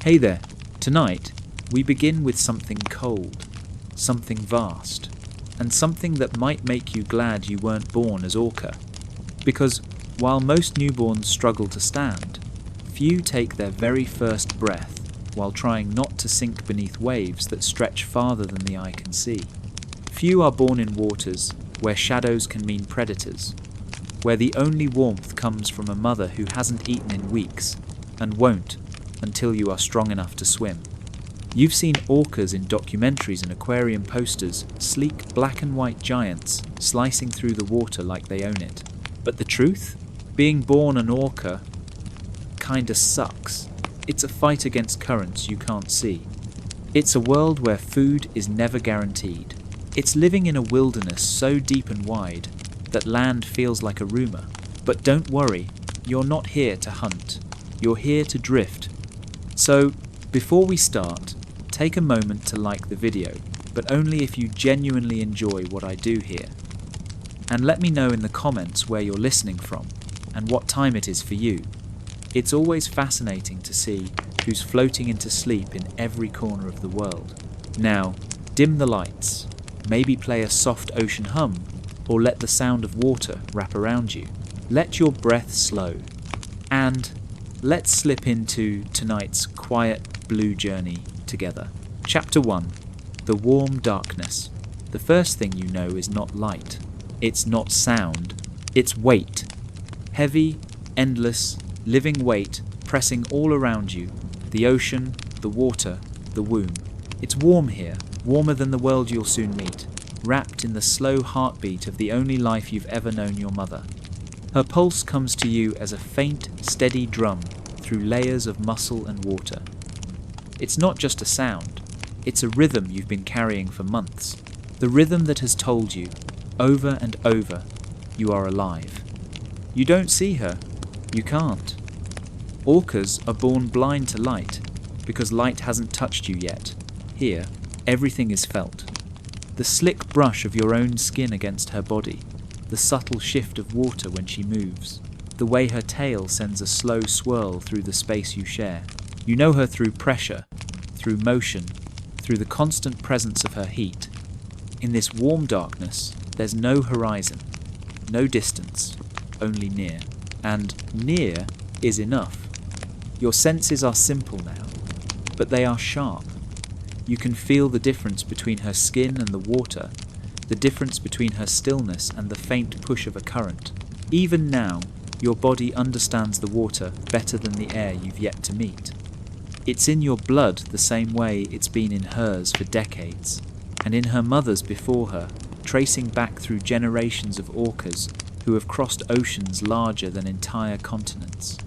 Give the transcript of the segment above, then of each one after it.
Hey there, tonight we begin with something cold, something vast, and something that might make you glad you weren't born as Orca. Because while most newborns struggle to stand, few take their very first breath while trying not to sink beneath waves that stretch farther than the eye can see. Few are born in waters where shadows can mean predators, where the only warmth comes from a mother who hasn't eaten in weeks and won't until you are strong enough to swim. You've seen orcas in documentaries and aquarium posters, sleek black and white giants slicing through the water like they own it. But the truth? Being born an orca kinda sucks. It's a fight against currents you can't see. It's a world where food is never guaranteed. It's living in a wilderness so deep and wide that land feels like a rumor. But don't worry, you're not here to hunt. You're here to drift. So, before we start, take a moment to like the video, but only if you genuinely enjoy what I do here. And let me know in the comments where you're listening from and what time it is for you. It's always fascinating to see who's floating into sleep in every corner of the world. Now, dim the lights, maybe play a soft ocean hum, or let the sound of water wrap around you. Let your breath slow, and let's slip into tonight's quiet blue journey together. Chapter 1. The Warm Darkness. The first thing you know is not light. It's not sound. It's weight. Heavy, endless, living weight pressing all around you. The ocean, the water, the womb. It's warm here, warmer than the world you'll soon meet, wrapped in the slow heartbeat of the only life you've ever known, your mother. Her pulse comes to you as a faint, steady drum through layers of muscle and water. It's not just a sound, it's a rhythm you've been carrying for months. The rhythm that has told you, over and over, you are alive. You don't see her, you can't. Orcas are born blind to light, because light hasn't touched you yet. Here, everything is felt. The slick brush of your own skin against her body, the subtle shift of water when she moves, the way her tail sends a slow swirl through the space you share. You know her through pressure, through motion, through the constant presence of her heat. In this warm darkness, there's no horizon, no distance, only near. And near is enough. Your senses are simple now, but they are sharp. You can feel the difference between her skin and the water, the difference between her stillness and the faint push of a current. Even now, your body understands the water better than the air you've yet to meet. It's in your blood the same way it's been in hers for decades, and in her mother's before her, tracing back through generations of orcas who have crossed oceans larger than entire continents.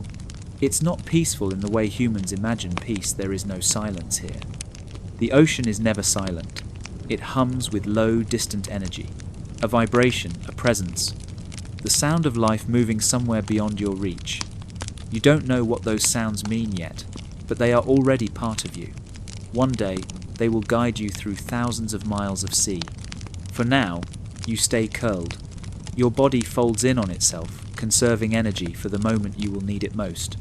It's not peaceful in the way humans imagine peace. There is no silence here. The ocean is never silent. It hums with low, distant energy, a vibration, a presence, the sound of life moving somewhere beyond your reach. You don't know what those sounds mean yet, but they are already part of you. One day, they will guide you through thousands of miles of sea. For now, you stay curled. Your body folds in on itself, conserving energy for the moment you will need it most.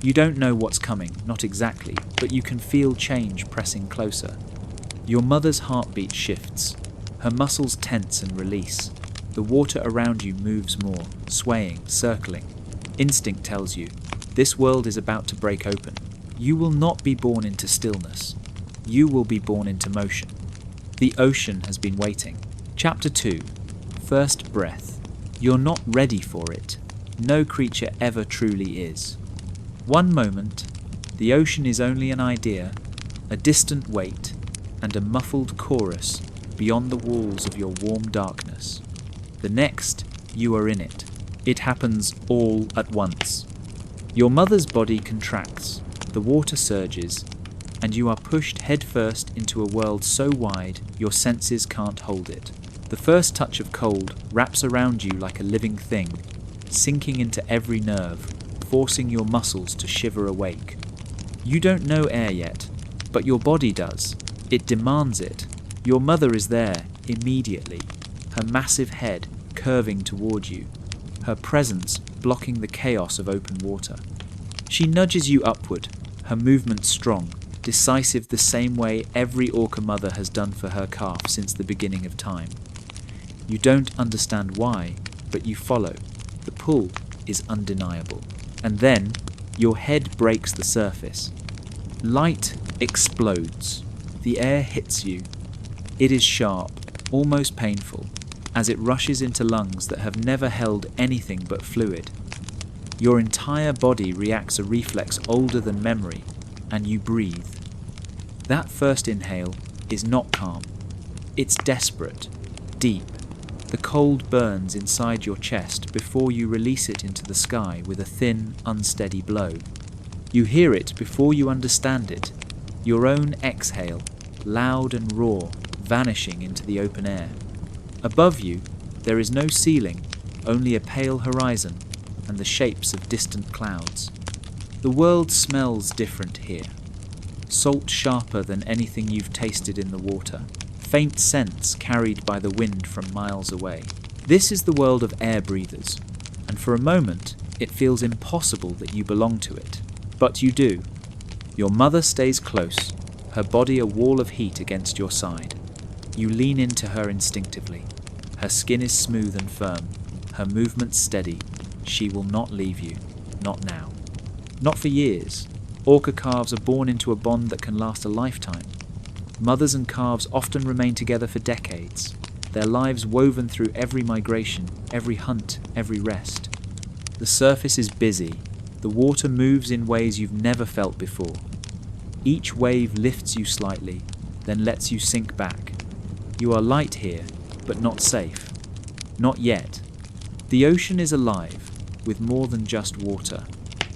You don't know what's coming, not exactly, but you can feel change pressing closer. Your mother's heartbeat shifts. Her muscles tense and release. The water around you moves more, swaying, circling. Instinct tells you, this world is about to break open. You will not be born into stillness. You will be born into motion. The ocean has been waiting. Chapter 2. First breath. You're not ready for it. No creature ever truly is. One moment, the ocean is only an idea, a distant weight, and a muffled chorus beyond the walls of your warm darkness. The next, you are in it. It happens all at once. Your mother's body contracts, the water surges, and you are pushed headfirst into a world so wide your senses can't hold it. The first touch of cold wraps around you like a living thing, sinking into every nerve, forcing your muscles to shiver awake. You don't know air yet, but your body does. It demands it. Your mother is there, immediately, her massive head curving toward you, her presence blocking the chaos of open water. She nudges you upward, her movement strong, decisive the same way every orca mother has done for her calf since the beginning of time. You don't understand why, but you follow. The pull is undeniable. And then, your head breaks the surface. Light explodes. The air hits you. It is sharp, almost painful, as it rushes into lungs that have never held anything but fluid. Your entire body reacts a reflex older than memory, and you breathe. That first inhale is not calm. It's desperate, deep. The cold burns inside your chest before you release it into the sky with a thin, unsteady blow. You hear it before you understand it, your own exhale, loud and raw, vanishing into the open air. Above you, there is no ceiling, only a pale horizon and the shapes of distant clouds. The world smells different here. Salt sharper than anything you've tasted in the water. Faint scents carried by the wind from miles away. This is the world of air breathers, and for a moment it feels impossible that you belong to it. But you do. Your mother stays close, her body a wall of heat against your side. You lean into her instinctively. Her skin is smooth and firm, her movements steady. She will not leave you, not now. Not for years. Orca calves are born into a bond that can last a lifetime. Mothers and calves often remain together for decades, their lives woven through every migration, every hunt, every rest. The surface is busy. The water moves in ways you've never felt before. Each wave lifts you slightly, then lets you sink back. You are light here, but not safe. Not yet. The ocean is alive, with more than just water.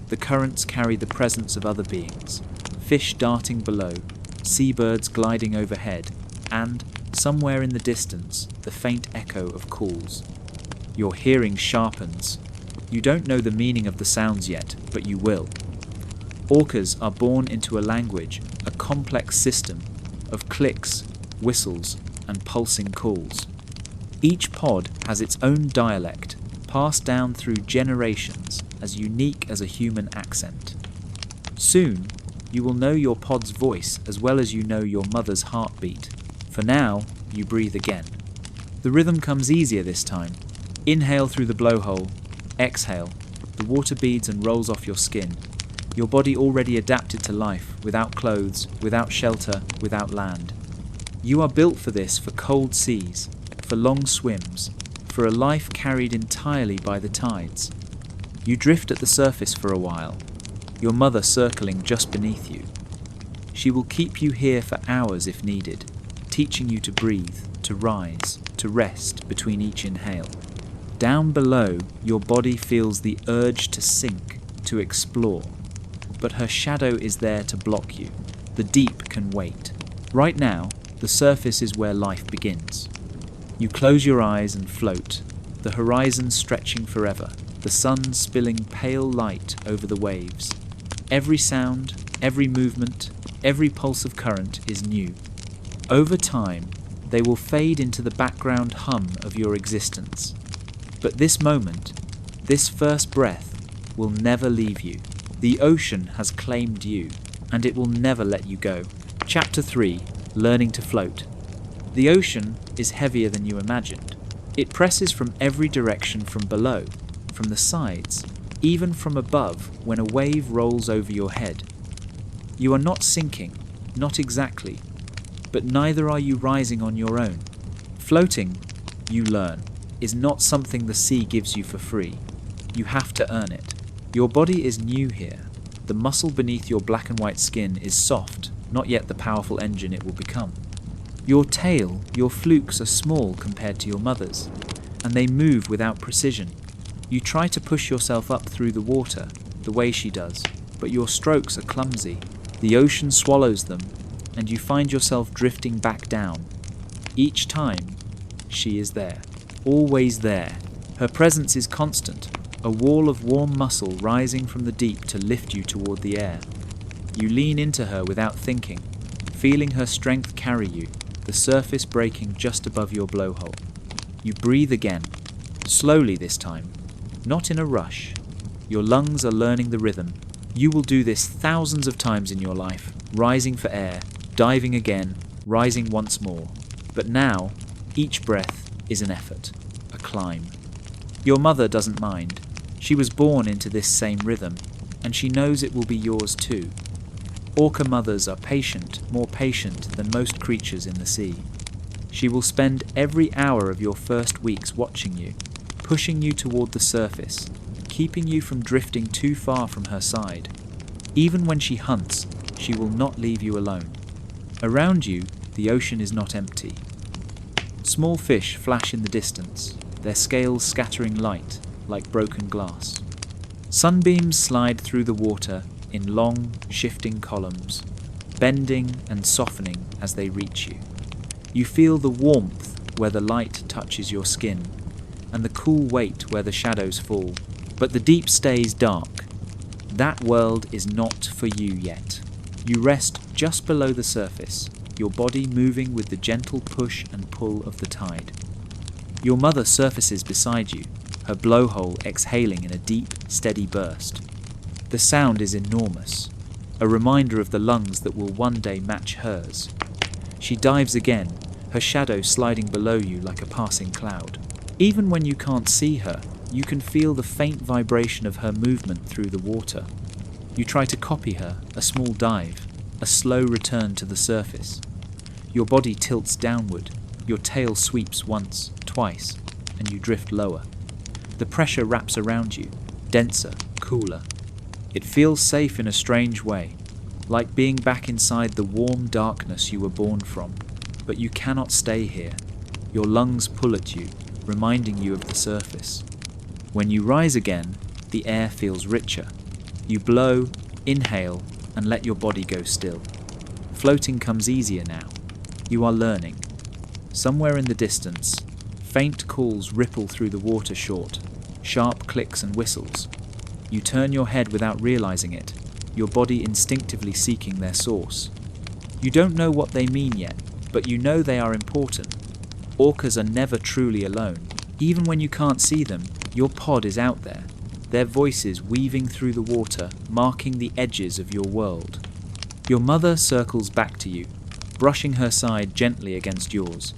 The currents carry the presence of other beings, fish darting below, seabirds gliding overhead, and, somewhere in the distance, the faint echo of calls. Your hearing sharpens. You don't know the meaning of the sounds yet, but you will. Orcas are born into a language, a complex system of clicks, whistles, and pulsing calls. Each pod has its own dialect, passed down through generations, as unique as a human accent. Soon, you will know your pod's voice as well as you know your mother's heartbeat. For now, you breathe again. The rhythm comes easier this time. Inhale through the blowhole. Exhale. The water beads and rolls off your skin. Your body already adapted to life, without clothes, without shelter, without land. You are built for this, for cold seas, for long swims, for a life carried entirely by the tides. You drift at the surface for a while, your mother circling just beneath you. She will keep you here for hours if needed, teaching you to breathe, to rise, to rest between each inhale. Down below, your body feels the urge to sink, to explore. But her shadow is there to block you. The deep can wait. Right now, the surface is where life begins. You close your eyes and float, the horizon stretching forever, the sun spilling pale light over the waves. Every sound, every movement, every pulse of current is new. Over time, they will fade into the background hum of your existence. But this moment, this first breath, will never leave you. The ocean has claimed you, and it will never let you go. Chapter 3, Learning to Float. The ocean is heavier than you imagined. It presses from every direction from below, from the sides, even from above when a wave rolls over your head. You are not sinking, not exactly, but neither are you rising on your own. Floating, you learn, is not something the sea gives you for free. You have to earn it. Your body is new here. The muscle beneath your black and white skin is soft, not yet the powerful engine it will become. Your tail, your flukes are small compared to your mother's, and they move without precision. You try to push yourself up through the water, the way she does, but your strokes are clumsy. The ocean swallows them, and you find yourself drifting back down. Each time, she is there. Always there. Her presence is constant, a wall of warm muscle rising from the deep to lift you toward the air. You lean into her without thinking, feeling her strength carry you, the surface breaking just above your blowhole. You breathe again, slowly this time, not in a rush. Your lungs are learning the rhythm, You will do this thousands of times in your life, rising for air, diving again, rising once more. But now, each breath is an effort, a climb. Your mother doesn't mind. She was born into this same rhythm, and she knows it will be yours too. Orca mothers are patient, more patient than most creatures in the sea. She will spend every hour of your first weeks watching you, pushing you toward the surface, keeping you from drifting too far from her side. Even when she hunts, she will not leave you alone. Around you, the ocean is not empty. Small fish flash in the distance, their scales scattering light like broken glass. Sunbeams slide through the water in long, shifting columns, bending and softening as they reach you. You feel the warmth where the light touches your skin, and the cool weight where the shadows fall. But the deep stays dark. That world is not for you yet. You rest just below the surface, your body moving with the gentle push and pull of the tide. Your mother surfaces beside you, her blowhole exhaling in a deep, steady burst. The sound is enormous, a reminder of the lungs that will one day match hers. She dives again, her shadow sliding below you like a passing cloud. Even when you can't see her, you can feel the faint vibration of her movement through the water. You try to copy her, a small dive, a slow return to the surface. Your body tilts downward, your tail sweeps once, twice, and you drift lower. The pressure wraps around you, denser, cooler. It feels safe in a strange way, like being back inside the warm darkness you were born from. But you cannot stay here. Your lungs pull at you, reminding you of the surface. When you rise again, the air feels richer. You blow, inhale, and let your body go still. Floating comes easier now. You are learning. Somewhere in the distance, faint calls ripple through the water short, sharp clicks and whistles. You turn your head without realizing it, your body instinctively seeking their source. You don't know what they mean yet, but you know they are important. Orcas are never truly alone. Even when you can't see them, your pod is out there, their voices weaving through the water, marking the edges of your world. Your mother circles back to you, brushing her side gently against yours.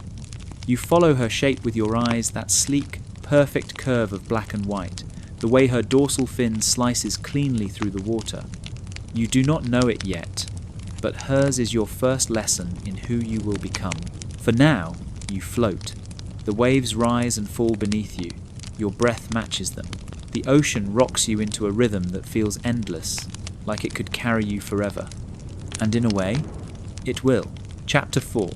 You follow her shape with your eyes, that sleek, perfect curve of black and white, the way her dorsal fin slices cleanly through the water. You do not know it yet, but hers is your first lesson in who you will become. For now, you float. The waves rise and fall beneath you. Your breath matches them. The ocean rocks you into a rhythm that feels endless, like it could carry you forever. And in a way, it will. Chapter 4.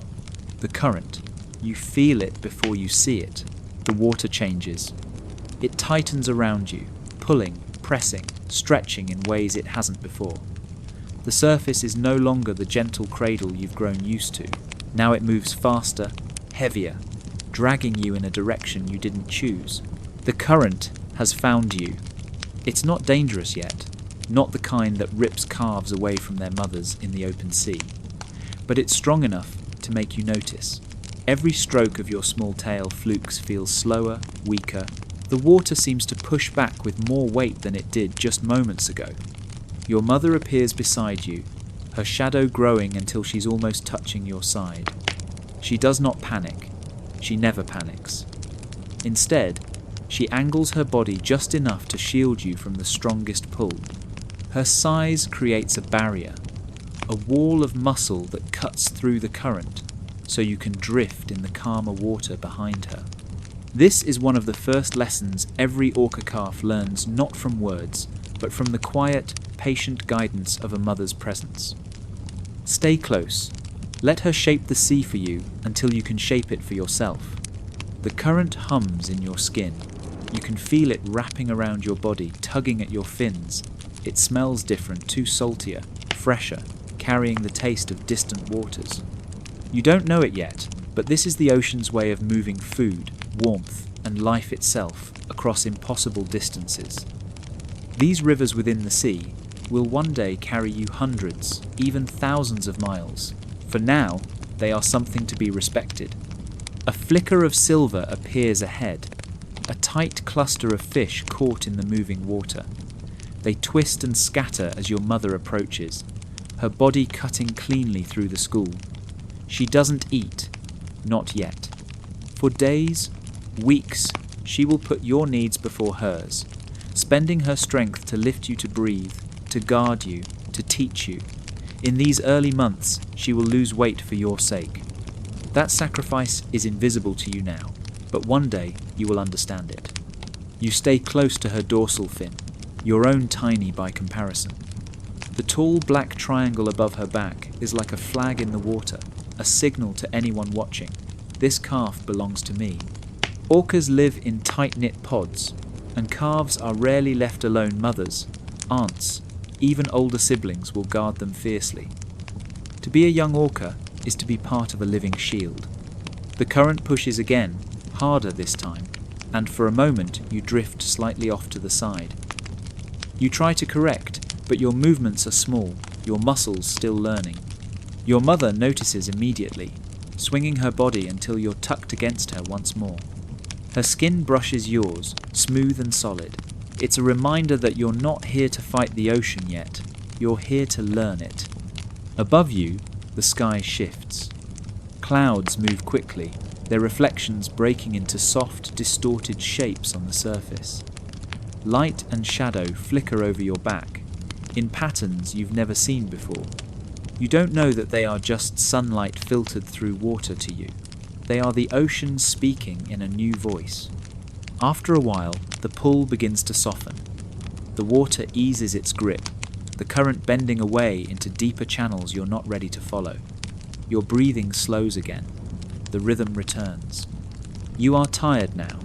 The current. You feel it before you see it. The water changes. It tightens around you, pulling, pressing, stretching in ways it hasn't before. The surface is no longer the gentle cradle you've grown used to. Now it moves faster, heavier, dragging you in a direction you didn't choose. The current has found you. It's not dangerous yet, not the kind that rips calves away from their mothers in the open sea. But it's strong enough to make you notice. Every stroke of your small tail flukes feels slower, weaker. The water seems to push back with more weight than it did just moments ago. Your mother appears beside you, her shadow growing until she's almost touching your side. She does not panic. She never panics. Instead, she angles her body just enough to shield you from the strongest pull. Her size creates a barrier, a wall of muscle that cuts through the current, so you can drift in the calmer water behind her. This is one of the first lessons every orca calf learns, not from words, but from the quiet, patient guidance of a mother's presence. Stay close. Let her shape the sea for you until you can shape it for yourself. The current hums in your skin. You can feel it wrapping around your body, tugging at your fins. It smells different, too saltier, fresher, carrying the taste of distant waters. You don't know it yet, but this is the ocean's way of moving food, warmth, and life itself across impossible distances. These rivers within the sea will one day carry you hundreds, even thousands of miles. For now, they are something to be respected. A flicker of silver appears ahead, a tight cluster of fish caught in the moving water. They twist and scatter as your mother approaches, her body cutting cleanly through the school. She doesn't eat, not yet. For days, weeks, she will put your needs before hers, spending her strength to lift you to breathe, to guard you, to teach you. In these early months, she will lose weight for your sake. That sacrifice is invisible to you now, but one day you will understand it. You stay close to her dorsal fin, your own tiny by comparison. The tall black triangle above her back is like a flag in the water, a signal to anyone watching. This calf belongs to me. Orcas live in tight-knit pods, and calves are rarely left alone. Mothers, aunts, even older siblings will guard them fiercely. To be a young orca is to be part of a living shield. The current pushes again, harder this time, and for a moment you drift slightly off to the side. You try to correct, but your movements are small, your muscles still learning. Your mother notices immediately, swinging her body until you're tucked against her once more. Her skin brushes yours, smooth and solid. It's a reminder that you're not here to fight the ocean yet, you're here to learn it. Above you, the sky shifts. Clouds move quickly, their reflections breaking into soft, distorted shapes on the surface. Light and shadow flicker over your back, in patterns you've never seen before. You don't know that they are just sunlight filtered through water to you. They are the ocean speaking in a new voice. After a while, the pull begins to soften. The water eases its grip, the current bending away into deeper channels you're not ready to follow. Your breathing slows again. The rhythm returns. You are tired now,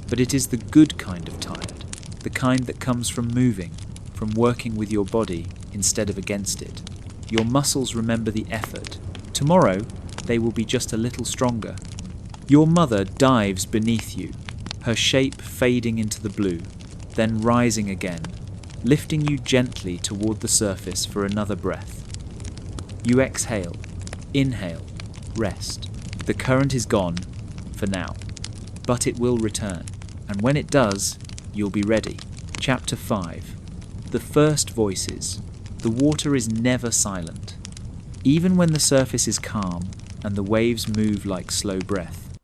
but it is the good kind of tired, the kind that comes from moving, from working with your body instead of against it. Your muscles remember the effort. Tomorrow, they will be just a little stronger. Your mother dives beneath you, her shape fading into the blue, then rising again, lifting you gently toward the surface for another breath. You exhale, inhale, rest. The current is gone, for now, but it will return, and when it does, you'll be ready. Chapter 5. The first voices. The water is never silent. Even when the surface is calm and the waves move like slow breath,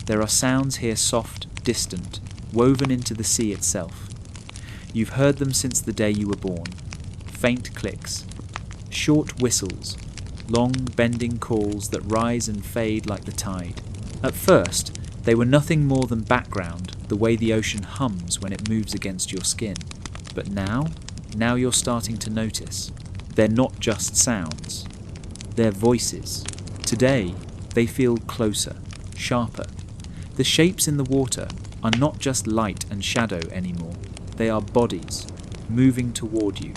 there are sounds here soft, distant, woven into the sea itself. You've heard them since the day you were born. Faint clicks, short whistles, long bending calls that rise and fade like the tide. At first, they were nothing more than background, the way the ocean hums when it moves against your skin. But now you're starting to notice. They're not just sounds. They're voices. Today, they feel closer, sharper. The shapes in the water are not just light and shadow anymore. They are bodies, moving toward you.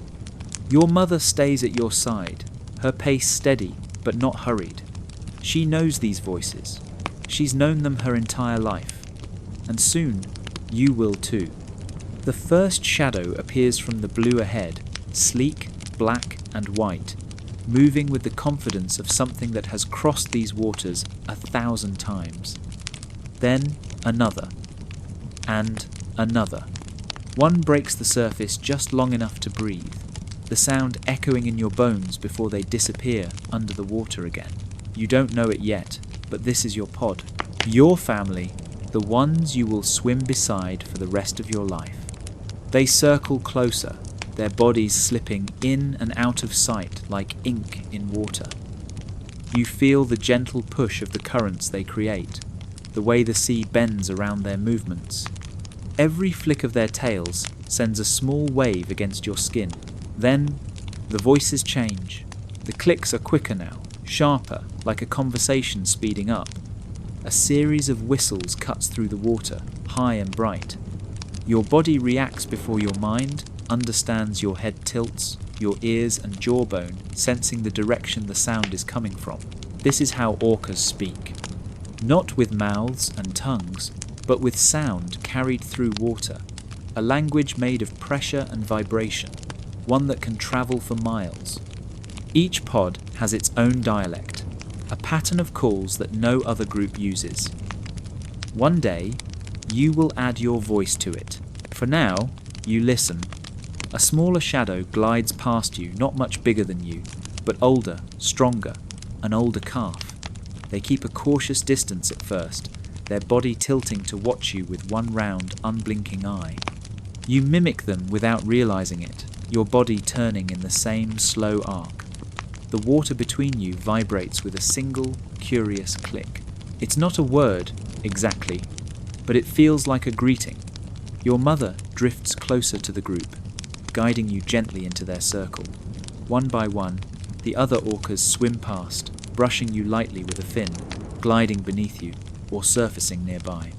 Your mother stays at your side, her pace steady but not hurried. She knows these voices. She's known them her entire life. And soon, you will too. The first shadow appears from the blue ahead, sleek, black and white, moving with the confidence of something that has crossed these waters 1,000 times. Then another, and another. One breaks the surface just long enough to breathe, the sound echoing in your bones before they disappear under the water again. You don't know it yet, but this is your pod, your family, the ones you will swim beside for the rest of your life. They circle closer, their bodies slipping in and out of sight like ink in water. You feel the gentle push of the currents they create, the way the sea bends around their movements. Every flick of their tails sends a small wave against your skin. Then, the voices change. The clicks are quicker now, sharper, like a conversation speeding up. A series of whistles cuts through the water, high and bright. Your body reacts before your mind understands. Your head tilts, your ears and jawbone sensing the direction the sound is coming from. This is how orcas speak. Not with mouths and tongues, but with sound carried through water. A language made of pressure and vibration, one that can travel for miles. Each pod has its own dialect, a pattern of calls that no other group uses. One day, you will add your voice to it. For now, you listen. A smaller shadow glides past you, not much bigger than you, but older, stronger, an older calf. They keep a cautious distance at first, their body tilting to watch you with one round, unblinking eye. You mimic them without realizing it, your body turning in the same slow arc. The water between you vibrates with a single, curious click. It's not a word, exactly, but it feels like a greeting. Your mother drifts closer to the group, guiding you gently into their circle. One by one, the other orcas swim past, brushing you lightly with a fin, gliding beneath you, or surfacing nearby.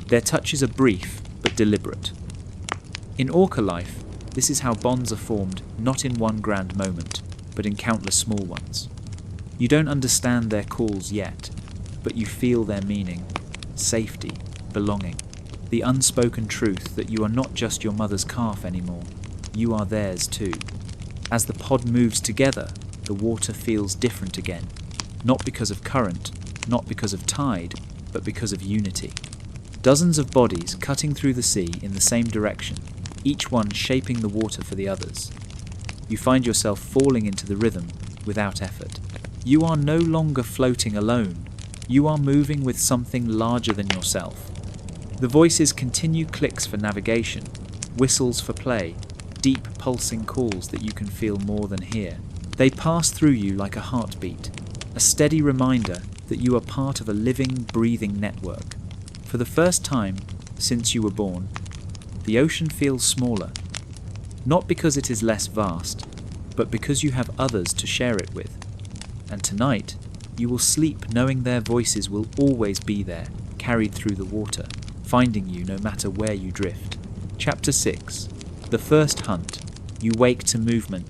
Their touches are brief, but deliberate. In orca life, this is how bonds are formed, not in one grand moment, but in countless small ones. You don't understand their calls yet, but you feel their meaning: safety, belonging, the unspoken truth that you are not just your mother's calf anymore, you are theirs too. As the pod moves together, the water feels different again, not because of current, not because of tide, but because of unity. Dozens of bodies cutting through the sea in the same direction, each one shaping the water for the others. You find yourself falling into the rhythm without effort. You are no longer floating alone. You are moving with something larger than yourself. The voices continue clicks for navigation, whistles for play, deep pulsing calls that you can feel more than hear. They pass through you like a heartbeat, a steady reminder that you are part of a living, breathing network. For the first time since you were born, the ocean feels smaller, not because it is less vast, but because you have others to share it with. And tonight, you will sleep knowing their voices will always be there, carried through the water, finding you no matter where you drift. Chapter 6. The First Hunt. You wake to movement,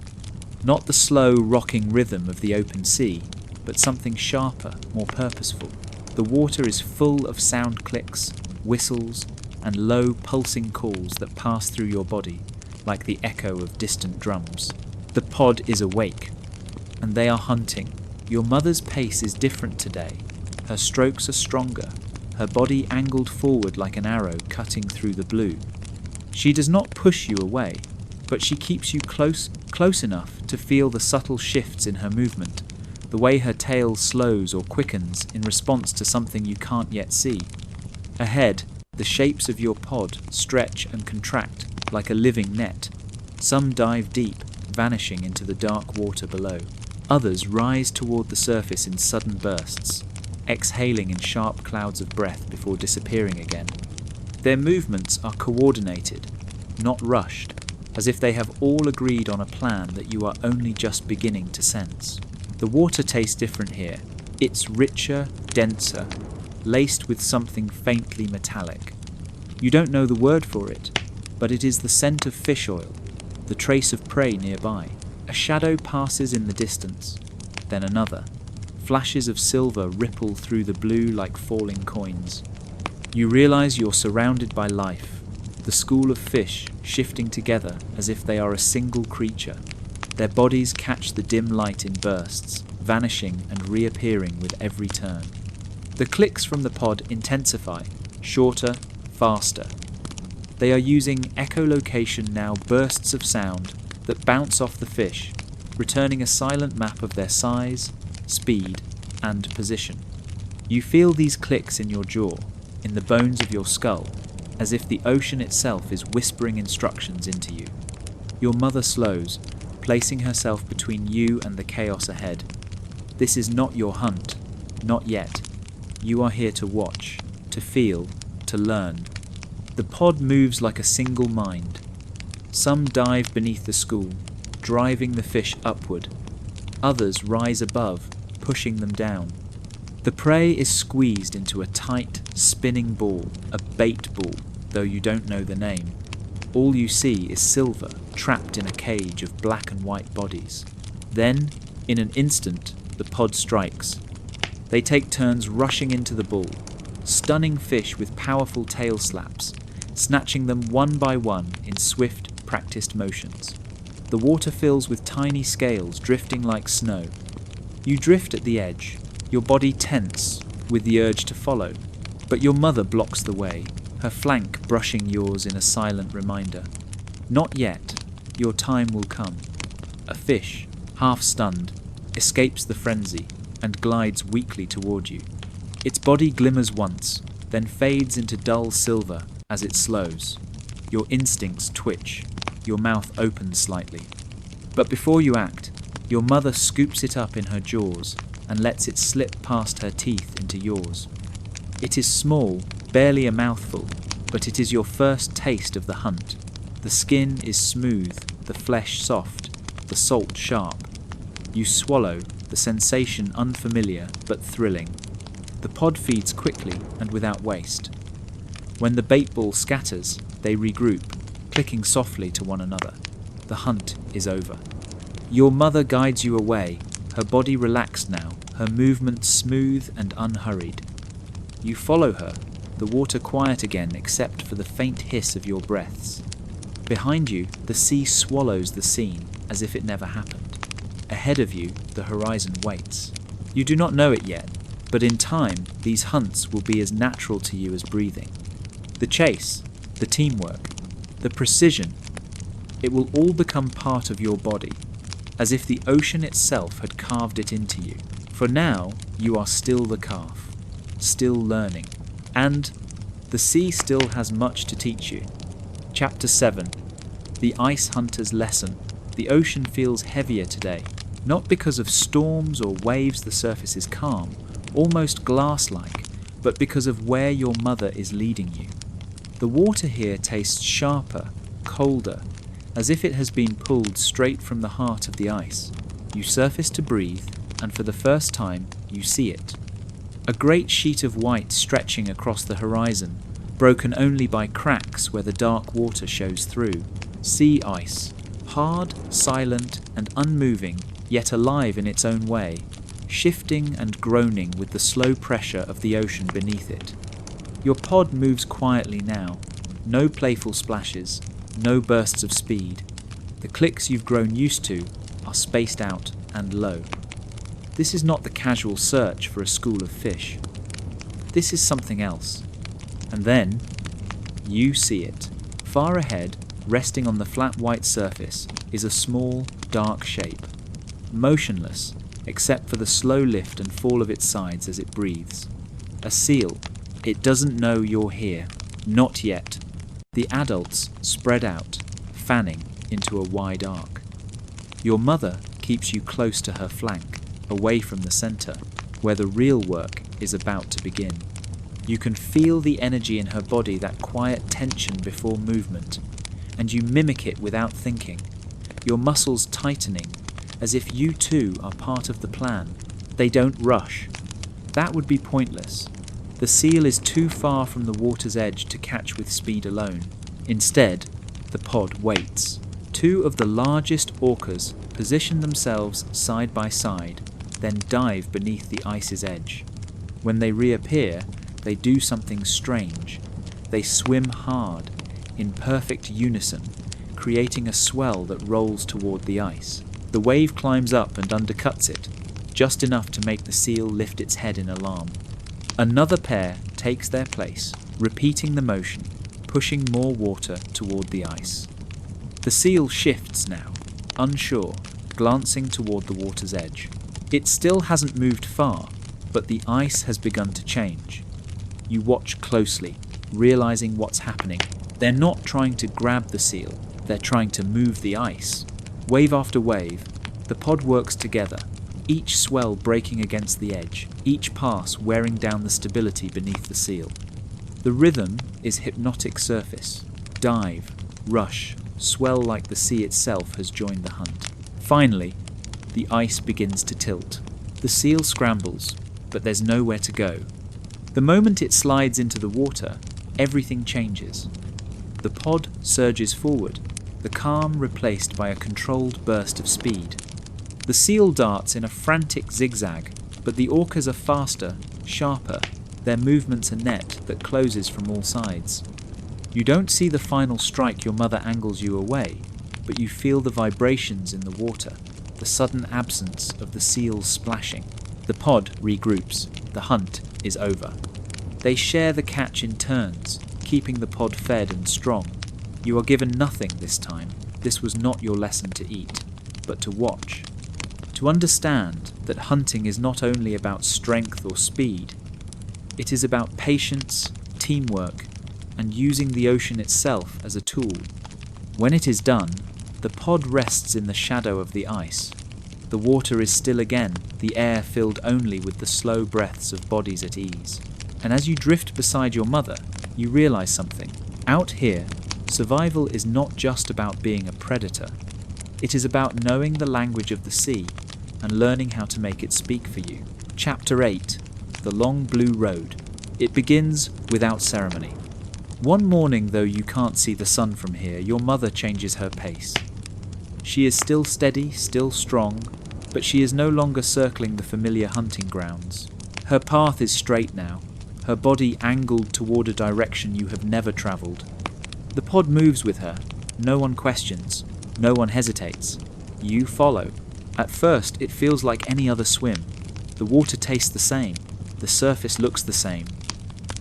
not the slow, rocking rhythm of the open sea, but something sharper, more purposeful. The water is full of sound clicks, whistles, and low, pulsing calls that pass through your body, like the echo of distant drums. The pod is awake, and they are hunting. Your mother's pace is different today. Her strokes are stronger, her body angled forward like an arrow cutting through the blue. She does not push you away, but she keeps you close enough to feel the subtle shifts in her movement, the way her tail slows or quickens in response to something you can't yet see. Ahead, the shapes of your pod stretch and contract like a living net. Some dive deep, vanishing into the dark water below. Others rise toward the surface in sudden bursts, exhaling in sharp clouds of breath before disappearing again. Their movements are coordinated, not rushed, as if they have all agreed on a plan that you are only just beginning to sense. The water tastes different here. It's richer, denser, laced with something faintly metallic. You don't know the word for it, but it is the scent of fish oil, the trace of prey nearby. A shadow passes in the distance, then another. Flashes of silver ripple through the blue like falling coins. You realize you're surrounded by life, the school of fish shifting together as if they are a single creature. Their bodies catch the dim light in bursts, vanishing and reappearing with every turn. The clicks from the pod intensify, shorter, faster. They are using echolocation now, bursts of sound that bounce off the fish, returning a silent map of their size, speed, and position. You feel these clicks in your jaw, in the bones of your skull, as if the ocean itself is whispering instructions into you. Your mother slows, placing herself between you and the chaos ahead. This is not your hunt, not yet. You are here to watch, to feel, to learn. The pod moves like a single mind. Some dive beneath the school, driving the fish upward. Others rise above, pushing them down. The prey is squeezed into a tight, spinning ball, a bait ball, though you don't know the name. All you see is silver, trapped in a cage of black and white bodies. Then, in an instant, the pod strikes. They take turns rushing into the ball, stunning fish with powerful tail slaps, snatching them one by one in swift, practiced motions. The water fills with tiny scales drifting like snow. You drift at the edge, your body tense with the urge to follow, but your mother blocks the way, her flank brushing yours in a silent reminder. Not yet. your time will come. A fish, half stunned, escapes the frenzy and glides weakly toward you. Its body glimmers once, then fades into dull silver as it slows. Your instincts twitch, your mouth opens slightly. But before you act, your mother scoops it up in her jaws and lets it slip past her teeth into yours. It is small, barely a mouthful, but it is your first taste of the hunt. The skin is smooth, the flesh soft, the salt sharp. You swallow, the sensation unfamiliar but thrilling. The pod feeds quickly and without waste. When the bait ball scatters, they regroup, clicking softly to one another. The hunt is over. Your mother guides you away, her body relaxed now, her movements smooth and unhurried. You follow her, the water quiet again except for the faint hiss of your breaths. Behind you, the sea swallows the scene as if it never happened. Ahead of you, the horizon waits. You do not know it yet, but in time, these hunts will be as natural to you as breathing. The chase, the teamwork, the precision, it will all become part of your body, as if the ocean itself had carved it into you. For now, you are still the calf, still learning, and the sea still has much to teach you. Chapter 7. The Ice Hunter's Lesson. The ocean feels heavier today, not because of storms or waves. The surface is calm, almost glass-like, but because of where your mother is leading you. The water here tastes sharper, colder, as if it has been pulled straight from the heart of the ice. You surface to breathe, and for the first time, you see it. A great sheet of white stretching across the horizon, broken only by cracks where the dark water shows through. Sea ice, hard, silent, and unmoving, yet alive in its own way, shifting and groaning with the slow pressure of the ocean beneath it. Your pod moves quietly now, no playful splashes, no bursts of speed. The clicks you've grown used to are spaced out and low. This is not the casual search for a school of fish. This is something else. And then, you see it. Far ahead, resting on the flat white surface, is a small, dark shape. Motionless, except for the slow lift and fall of its sides as it breathes. A seal. It doesn't know you're here. Not yet. The adults spread out, fanning into a wide arc. Your mother keeps you close to her flank, away from the center, where the real work is about to begin. You can feel the energy in her body, that quiet tension before movement, and you mimic it without thinking, your muscles tightening, as if you too are part of the plan. They don't rush. That would be pointless. The seal is too far from the water's edge to catch with speed alone. Instead, the pod waits. Two of the largest orcas position themselves side by side, then dive beneath the ice's edge. When they reappear, they do something strange. They swim hard, in perfect unison, creating a swell that rolls toward the ice. The wave climbs up and undercuts it, just enough to make the seal lift its head in alarm. Another pair takes their place, repeating the motion, pushing more water toward the ice. The seal shifts now, unsure, glancing toward the water's edge. It still hasn't moved far, but the ice has begun to change. You watch closely, realizing what's happening. They're not trying to grab the seal, they're trying to move the ice. Wave after wave, the pod works together, each swell breaking against the edge, each pass wearing down the stability beneath the seal. The rhythm is hypnotic surface. Dive, rush, swell like the sea itself has joined the hunt. Finally, the ice begins to tilt. The seal scrambles, but there's nowhere to go. The moment it slides into the water, everything changes. The pod surges forward, the calm replaced by a controlled burst of speed. The seal darts in a frantic zigzag, but the orcas are faster, sharper, their movements a net that closes from all sides. You don't see the final strike. Your mother angles you away, but you feel the vibrations in the water, the sudden absence of the seals splashing. The pod regroups. The hunt is over. They share the catch in turns, keeping the pod fed and strong. You are given nothing this time, this was not your lesson to eat, but to watch. To understand that hunting is not only about strength or speed, it is about patience, teamwork, and using the ocean itself as a tool. When it is done, the pod rests in the shadow of the ice. The water is still again, the air filled only with the slow breaths of bodies at ease. And as you drift beside your mother, you realize something. Out here, survival is not just about being a predator. It is about knowing the language of the sea and learning how to make it speak for you. Chapter 8, The Long Blue Road. It begins without ceremony. One morning, though you can't see the sun from here, your mother changes her pace. She is still steady, still strong, but she is no longer circling the familiar hunting grounds. Her path is straight now, her body angled toward a direction you have never travelled. The pod moves with her. No one questions. No one hesitates. You follow. At first, it feels like any other swim. The water tastes the same. The surface looks the same.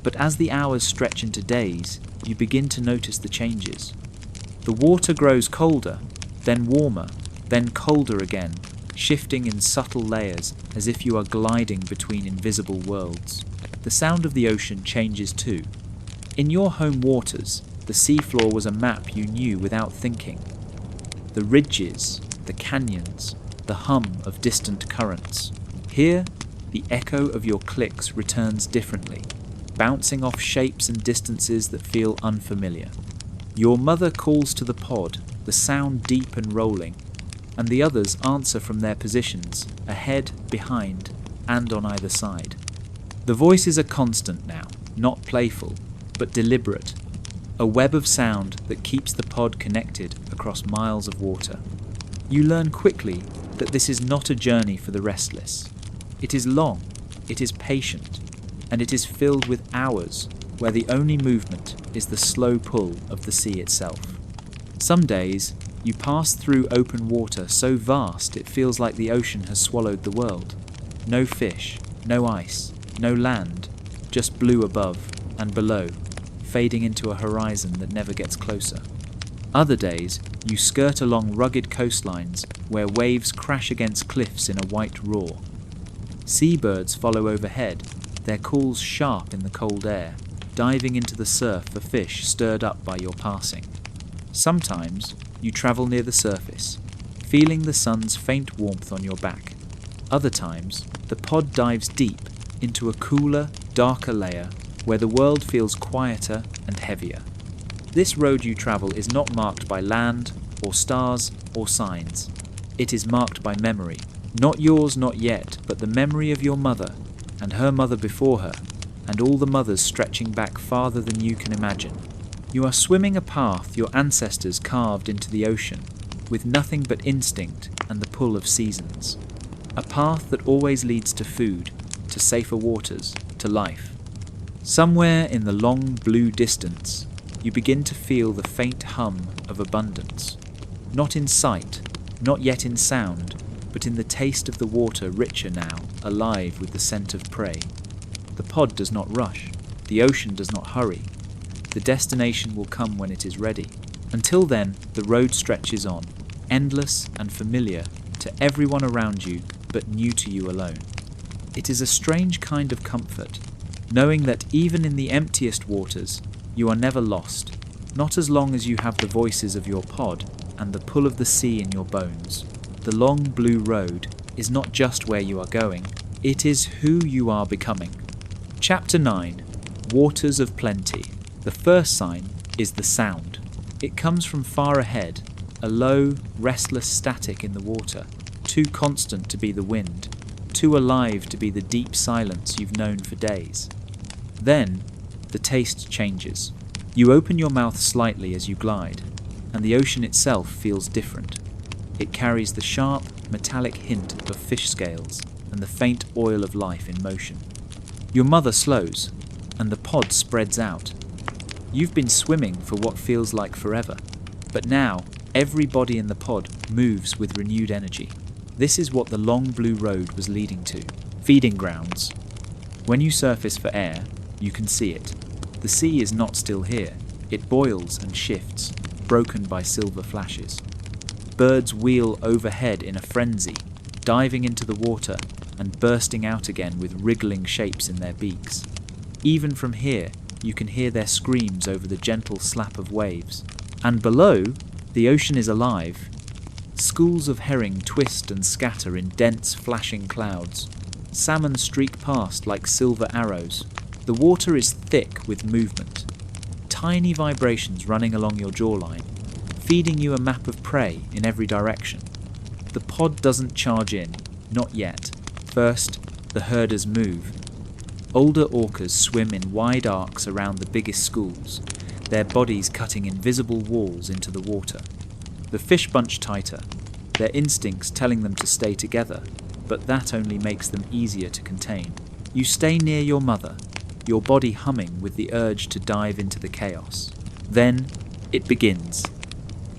But as the hours stretch into days, you begin to notice the changes. The water grows colder, then warmer, then colder again, shifting in subtle layers as if you are gliding between invisible worlds. The sound of the ocean changes too. In your home waters, the seafloor was a map you knew without thinking. The ridges, the canyons, the hum of distant currents. Here, the echo of your clicks returns differently, bouncing off shapes and distances that feel unfamiliar. Your mother calls to the pod, the sound deep and rolling, and the others answer from their positions, ahead, behind, and on either side. The voices are constant now, not playful, but deliberate, a web of sound that keeps the pod connected across miles of water. You learn quickly that this is not a journey for the restless. It is long, it is patient, and it is filled with hours where the only movement is the slow pull of the sea itself. Some days, you pass through open water so vast it feels like the ocean has swallowed the world. No fish, no ice, no land, just blue above and below, fading into a horizon that never gets closer. Other days, you skirt along rugged coastlines where waves crash against cliffs in a white roar. Seabirds follow overhead, their calls sharp in the cold air, diving into the surf for fish stirred up by your passing. Sometimes, you travel near the surface, feeling the sun's faint warmth on your back. Other times, the pod dives deep into a cooler, darker layer where the world feels quieter and heavier. This road you travel is not marked by land, or stars, or signs. It is marked by memory. Not yours not yet, but the memory of your mother, and her mother before her, and all the mothers stretching back farther than you can imagine. You are swimming a path your ancestors carved into the ocean, with nothing but instinct and the pull of seasons. A path that always leads to food, to safer waters, to life. Somewhere in the long blue distance, you begin to feel the faint hum of abundance. Not in sight, not yet in sound, but in the taste of the water richer now, alive with the scent of prey. The pod does not rush. The ocean does not hurry. The destination will come when it is ready. Until then, the road stretches on, endless and familiar to everyone around you, but new to you alone. It is a strange kind of comfort, knowing that even in the emptiest waters, you are never lost, not as long as you have the voices of your pod and the pull of the sea in your bones. The long blue road is not just where you are going, it is who you are becoming. Chapter 9, Waters of Plenty. The first sign is the sound. It comes from far ahead, a low, restless static in the water, too constant to be the wind, too alive to be the deep silence you've known for days. Then, the taste changes. You open your mouth slightly as you glide, and the ocean itself feels different. It carries the sharp, metallic hint of fish scales and the faint oil of life in motion. Your mother slows, and the pod spreads out. You've been swimming for what feels like forever, but now every body in the pod moves with renewed energy. This is what the long blue road was leading to. Feeding grounds. When you surface for air, you can see it. The sea is not still here. It boils and shifts, broken by silver flashes. birds wheel overhead in a frenzy, diving into the water and bursting out again with wriggling shapes in their beaks. Even from here, you can hear their screams over the gentle slap of waves. And below, the ocean is alive. Schools of herring twist and scatter in dense, flashing clouds. Salmon streak past like silver arrows. The water is thick with movement. Tiny vibrations running along your jawline, feeding you a map of prey in every direction. The pod doesn't charge in, not yet. First, the herders move. Older orcas swim in wide arcs around the biggest schools, their bodies cutting invisible walls into the water. The fish bunch tighter, their instincts telling them to stay together, but that only makes them easier to contain. You stay near your mother, your body humming with the urge to dive into the chaos. Then, it begins.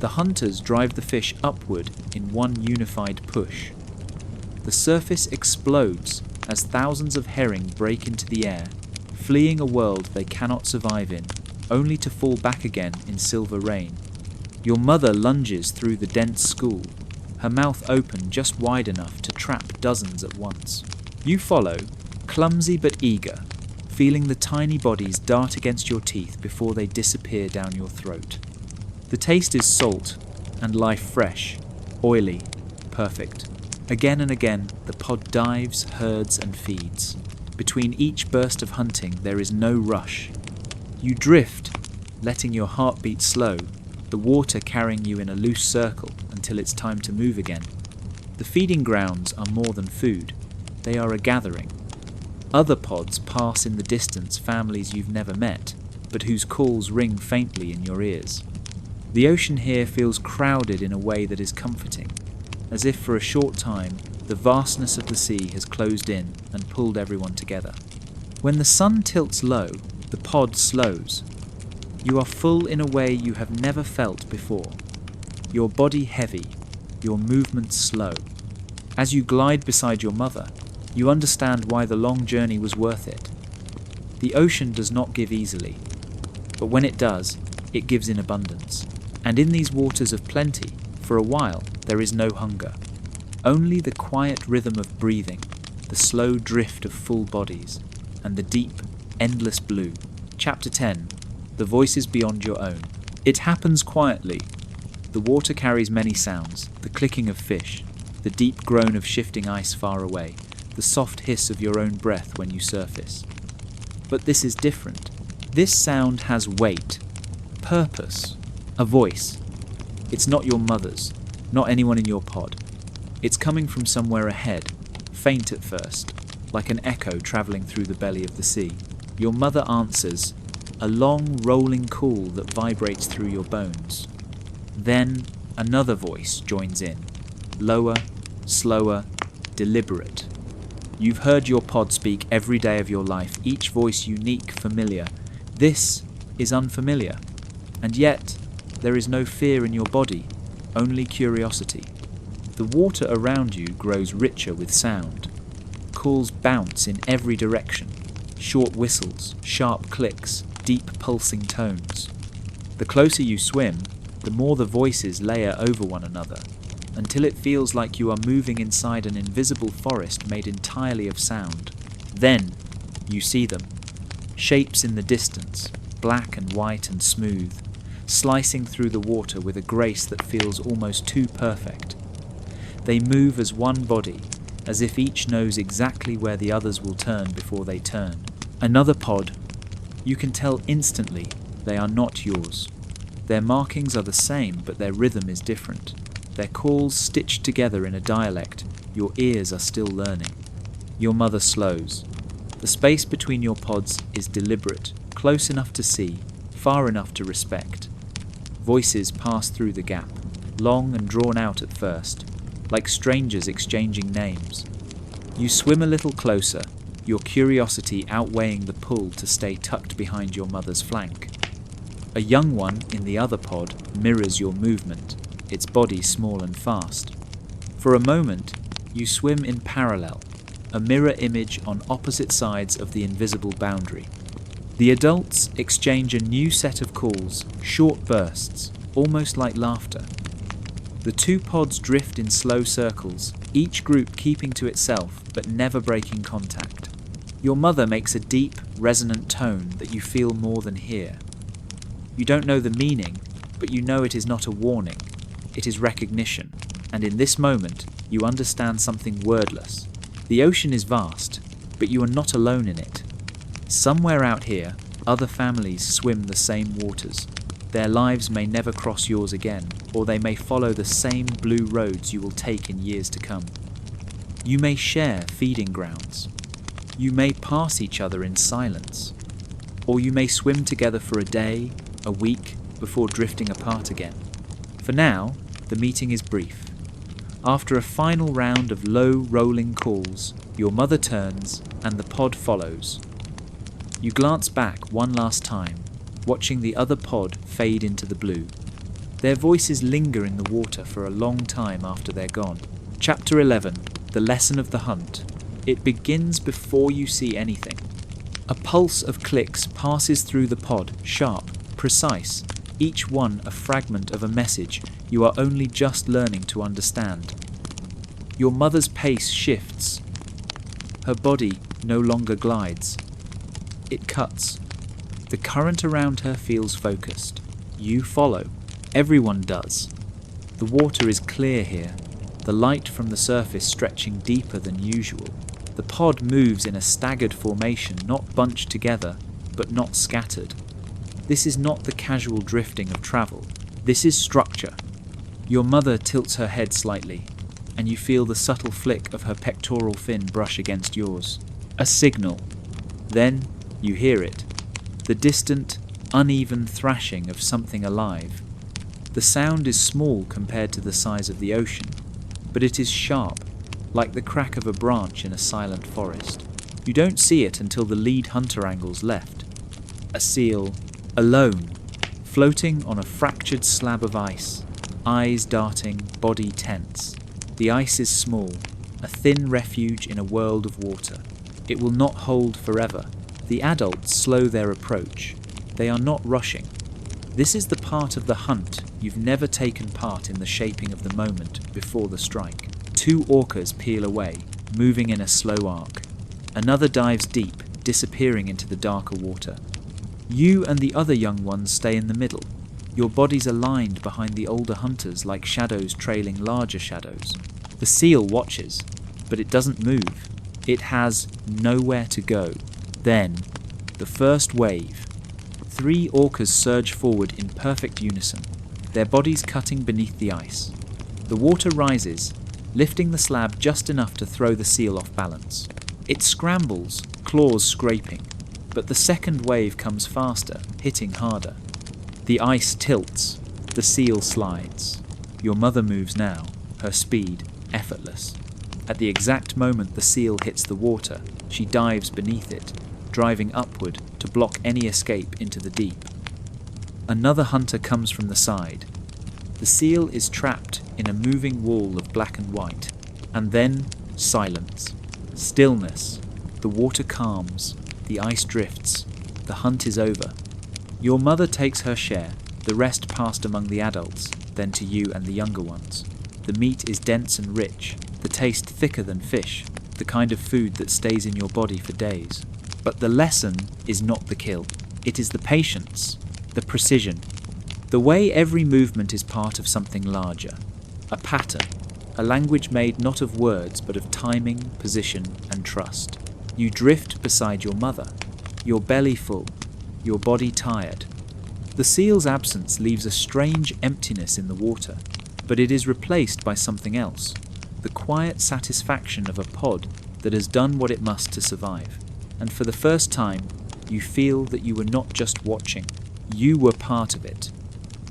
The hunters drive the fish upward in one unified push. The surface explodes as thousands of herring break into the air, fleeing a world they cannot survive in, only to fall back again in silver rain. Your mother lunges through the dense school, her mouth open just wide enough to trap dozens at once. You follow, clumsy but eager, feeling the tiny bodies dart against your teeth before they disappear down your throat. The taste is salt and life fresh, oily, perfect. Again and again, the pod dives, herds, and feeds. Between each burst of hunting, there is no rush. You drift, letting your heartbeat slow, the water carrying you in a loose circle until it's time to move again. The feeding grounds are more than food. They are a gathering. Other pods pass in the distance, families you've never met, but whose calls ring faintly in your ears. The ocean here feels crowded in a way that is comforting, as if for a short time the vastness of the sea has closed in and pulled everyone together. When the sun tilts low, the pod slows. You are full in a way you have never felt before. Your body heavy, your movements slow. As you glide beside your mother, you understand why the long journey was worth it. The ocean does not give easily, but when it does, it gives in abundance. And in these waters of plenty, for a while, there is no hunger. Only the quiet rhythm of breathing, the slow drift of full bodies, and the deep, endless blue. Chapter 10. The Voices Beyond Your Own. It happens quietly. The water carries many sounds, the clicking of fish, the deep groan of shifting ice far away, the soft hiss of your own breath when you surface. But this is different. This sound has weight, purpose, a voice. It's not your mother's, not anyone in your pod. It's coming from somewhere ahead, faint at first, like an echo travelling through the belly of the sea. Your mother answers, a long rolling call that vibrates through your bones. Then another voice joins in, lower, slower, deliberate. You've heard your pod speak every day of your life, each voice unique, familiar. This is unfamiliar, and yet there is no fear in your body, only curiosity. The water around you grows richer with sound. Calls bounce in every direction, short whistles, sharp clicks, deep pulsing tones. The closer you swim, the more the voices layer over one another, until it feels like you are moving inside an invisible forest made entirely of sound. Then you see them, shapes in the distance, black and white and smooth, slicing through the water with a grace that feels almost too perfect. They move as one body, as if each knows exactly where the others will turn before they turn. Another pod. You can tell instantly they are not yours. Their markings are the same, but their rhythm is different. Their calls stitched together in a dialect your ears are still learning. Your mother slows. The space between your pods is deliberate, close enough to see, far enough to respect. Voices pass through the gap, long and drawn out at first, like strangers exchanging names. You swim a little closer, your curiosity outweighing the pull to stay tucked behind your mother's flank. A young one in the other pod mirrors your movement, its body small and fast. For a moment, you swim in parallel, a mirror image on opposite sides of the invisible boundary. The adults exchange a new set of calls, short bursts, almost like laughter. The two pods drift in slow circles, each group keeping to itself but never breaking contact. Your mother makes a deep, resonant tone that you feel more than hear. You don't know the meaning, but you know it is not a warning. It is recognition, and in this moment, you understand something wordless. The ocean is vast, but you are not alone in it. Somewhere out here, other families swim the same waters. Their lives may never cross yours again, or they may follow the same blue roads you will take in years to come. You may share feeding grounds. You may pass each other in silence. Or you may swim together for a day, a week, before drifting apart again. For now, the meeting is brief. After a final round of low, rolling calls, your mother turns and the pod follows. You glance back one last time, watching the other pod fade into the blue. Their voices linger in the water for a long time after they're gone. Chapter 11, The Lesson of the Hunt. It begins before you see anything. A pulse of clicks passes through the pod, sharp, precise, each one a fragment of a message you are only just learning to understand. Your mother's pace shifts. Her body no longer glides. It cuts. The current around her feels focused. You follow. Everyone does. The water is clear here, the light from the surface stretching deeper than usual. The pod moves in a staggered formation, not bunched together, but not scattered. This is not the casual drifting of travel. This is structure. Your mother tilts her head slightly, and you feel the subtle flick of her pectoral fin brush against yours. A signal. Then you hear it. The distant, uneven thrashing of something alive. The sound is small compared to the size of the ocean, but it is sharp, like the crack of a branch in a silent forest. You don't see it until the lead hunter angle's left. A seal, alone, floating on a fractured slab of ice, eyes darting, body tense. The ice is small, a thin refuge in a world of water. It will not hold forever. The adults slow their approach. They are not rushing. This is the part of the hunt you've never taken part in, the shaping of the moment before the strike. Two orcas peel away, moving in a slow arc. Another dives deep, disappearing into the darker water. You and the other young ones stay in the middle, your bodies aligned behind the older hunters like shadows trailing larger shadows. The seal watches, but it doesn't move. It has nowhere to go. Then, the first wave. 3 orcas surge forward in perfect unison, their bodies cutting beneath the ice. The water rises, lifting the slab just enough to throw the seal off balance. It scrambles, claws scraping, but the second wave comes faster, hitting harder. The ice tilts, the seal slides. Your mother moves now, her speed effortless. At the exact moment the seal hits the water, she dives beneath it, driving upward to block any escape into the deep. Another hunter comes from the side. The seal is trapped in a moving wall of black and white, and then silence, stillness. The water calms, the ice drifts, the hunt is over. Your mother takes her share, the rest passed among the adults, then to you and the younger ones. The meat is dense and rich, the taste thicker than fish, the kind of food that stays in your body for days. But the lesson is not the kill. It is the patience, the precision, the way every movement is part of something larger, a pattern, a language made not of words but of timing, position, and trust. You drift beside your mother, your belly full, your body tired. The seal's absence leaves a strange emptiness in the water, but it is replaced by something else, the quiet satisfaction of a pod that has done what it must to survive. And for the first time, you feel that you were not just watching, you were part of it.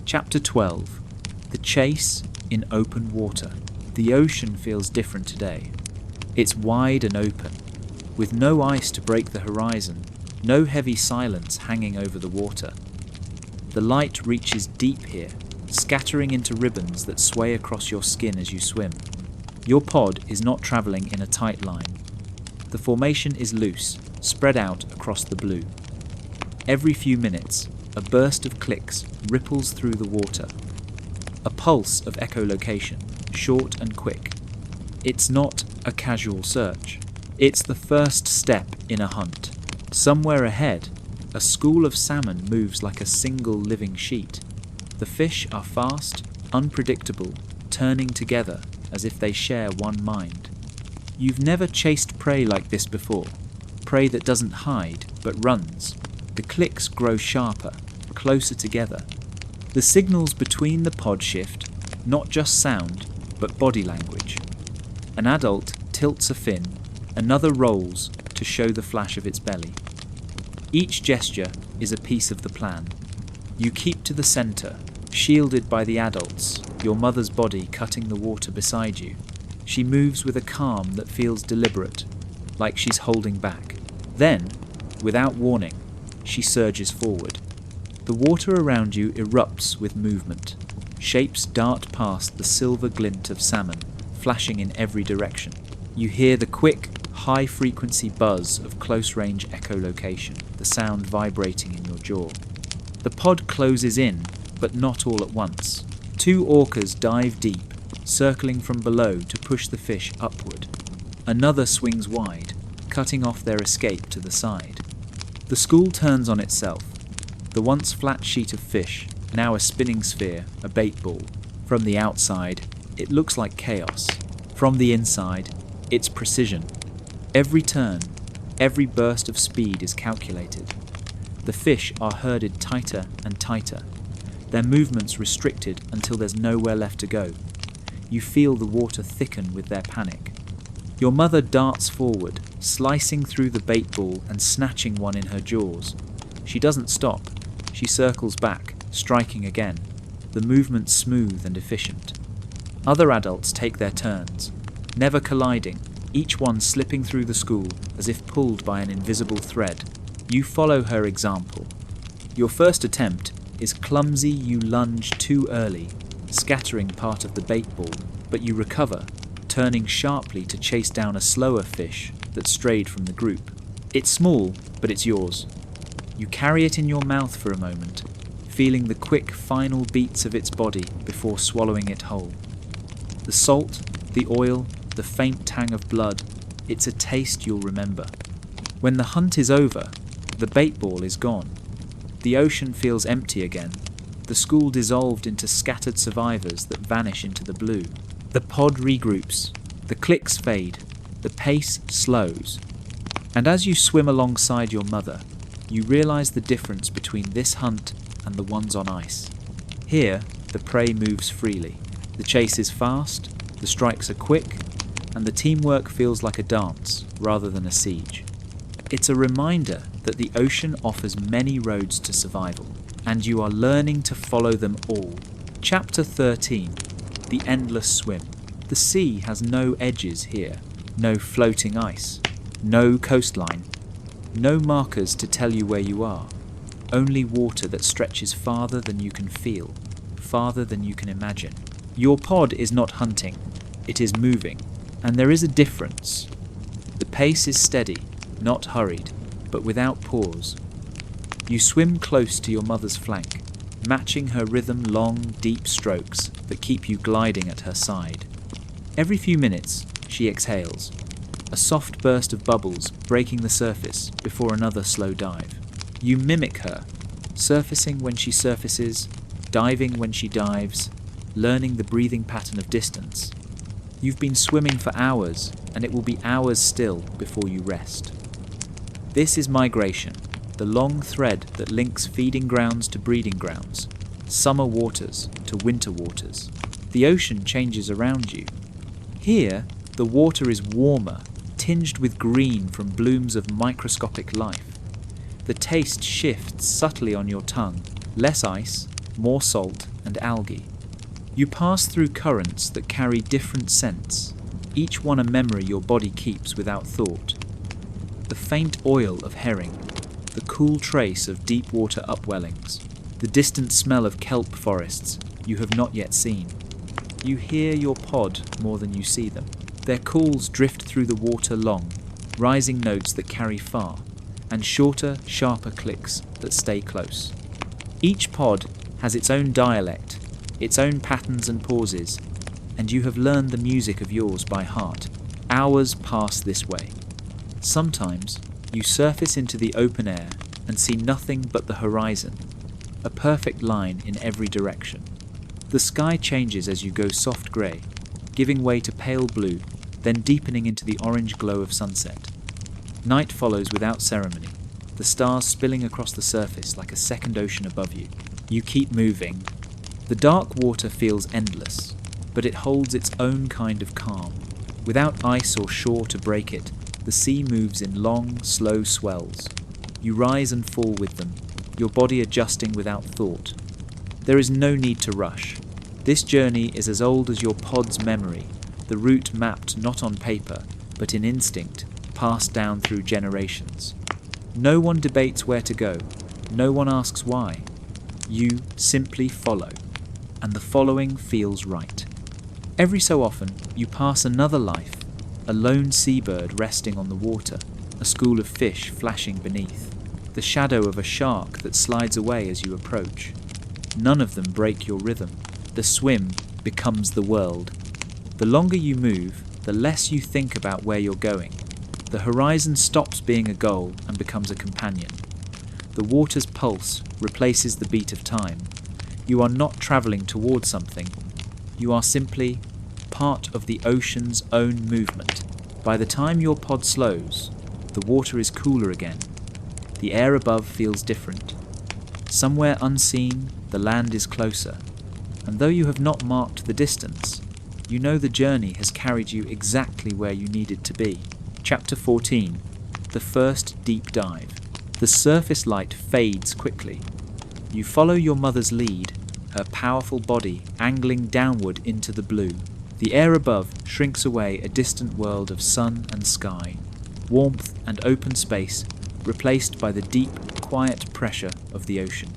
Chapter 12. The Chase in Open Water. The ocean feels different today. It's wide and open, with no ice to break the horizon, no heavy silence hanging over the water. The light reaches deep here, scattering into ribbons that sway across your skin as you swim. Your pod is not travelling in a tight line. The formation is loose, spread out across the blue. Every few minutes, a burst of clicks ripples through the water. a pulse of echolocation, short and quick. It's not a casual search. It's the first step in a hunt. Somewhere ahead, a school of salmon moves like a single living sheet. The fish are fast, unpredictable, turning together as if they share one mind. You've never chased prey like this before, prey that doesn't hide but runs. The clicks grow sharper, closer together. The signals between the pod shift, not just sound, but body language. An adult tilts a fin, another rolls to show the flash of its belly. Each gesture is a piece of the plan. You keep to the center, shielded by the adults, your mother's body cutting the water beside you. She moves with a calm that feels deliberate, like she's holding back. Then, without warning, she surges forward. The water around you erupts with movement. Shapes dart past the silver glint of salmon, flashing in every direction. You hear the quick, high-frequency buzz of close-range echolocation, the sound vibrating in your jaw. The pod closes in, but not all at once. 2 orcas dive deep, circling from below to push the fish upward. Another swings wide, cutting off their escape to the side. The school turns on itself. The once flat sheet of fish, now a spinning sphere, a bait ball. From the outside, it looks like chaos. From the inside, it's precision. Every turn, every burst of speed is calculated. The fish are herded tighter and tighter, their movements restricted until there's nowhere left to go. You feel the water thicken with their panic. Your mother darts forward, slicing through the bait ball and snatching one in her jaws. She doesn't stop. She circles back, striking again, the movement smooth and efficient. Other adults take their turns, never colliding, each one slipping through the school as if pulled by an invisible thread. You follow her example. Your first attempt is clumsy. You lunge too early, scattering part of the bait ball, but you recover, turning sharply to chase down a slower fish that strayed from the group. It's small, but it's yours. You carry it in your mouth for a moment, feeling the quick final beats of its body before swallowing it whole. The salt, the oil, the faint tang of blood, it's a taste you'll remember. When the hunt is over, the bait ball is gone. The ocean feels empty again. The school dissolved into scattered survivors that vanish into the blue. The pod regroups. The clicks fade. The pace slows. And as you swim alongside your mother, you realize the difference between this hunt and the ones on ice. Here, the prey moves freely. The chase is fast, the strikes are quick, and the teamwork feels like a dance rather than a siege. It's a reminder that the ocean offers many roads to survival, and you are learning to follow them all. Chapter 13. The Endless Swim. The sea has no edges here, no floating ice, no coastline, no markers to tell you where you are, only water that stretches farther than you can feel, farther than you can imagine. Your pod is not hunting, it is moving, and there is a difference. The pace is steady, not hurried, but without pause. You swim close to your mother's flank, matching her rhythm, long, deep strokes that keep you gliding at her side. Every few minutes, she exhales, a soft burst of bubbles breaking the surface before another slow dive. You mimic her, surfacing when she surfaces, diving when she dives, learning the breathing pattern of distance. You've been swimming for hours, and it will be hours still before you rest. This is migration, the long thread that links feeding grounds to breeding grounds, summer waters to winter waters. The ocean changes around you. Here, the water is warmer, tinged with green from blooms of microscopic life. The taste shifts subtly on your tongue, less ice, more salt and algae. You pass through currents that carry different scents, each one a memory your body keeps without thought. The faint oil of herring, the cool trace of deep water upwellings, the distant smell of kelp forests you have not yet seen. You hear your pod more than you see them. Their calls drift through the water long, rising notes that carry far, and shorter, sharper clicks that stay close. Each pod has its own dialect, its own patterns and pauses, and you have learned the music of yours by heart. Hours pass this way. Sometimes you surface into the open air and see nothing but the horizon, a perfect line in every direction. The sky changes as you go soft grey, giving way to pale blue, then deepening into the orange glow of sunset. Night follows without ceremony, the stars spilling across the surface like a second ocean above you. You keep moving. The dark water feels endless, but it holds its own kind of calm. Without ice or shore to break it, the sea moves in long, slow swells. You rise and fall with them, your body adjusting without thought. There is no need to rush. This journey is as old as your pod's memory, the route mapped not on paper, but in instinct, passed down through generations. No one debates where to go. No one asks why. You simply follow, and the following feels right. Every so often, you pass another life, a lone seabird resting on the water, a school of fish flashing beneath, the shadow of a shark that slides away as you approach. None of them break your rhythm. The swim becomes the world. The longer you move, the less you think about where you're going. The horizon stops being a goal and becomes a companion. The water's pulse replaces the beat of time. You are not travelling towards something. You are simply part of the ocean's own movement. By the time your pod slows, the water is cooler again. The air above feels different. Somewhere unseen, the land is closer. And though you have not marked the distance, you know the journey has carried you exactly where you needed to be. Chapter 14. The first deep dive. The surface light fades quickly. You follow your mother's lead, her powerful body angling downward into the blue. The air above shrinks away a distant world of sun and sky, warmth and open space replaced by the deep, quiet pressure of the ocean.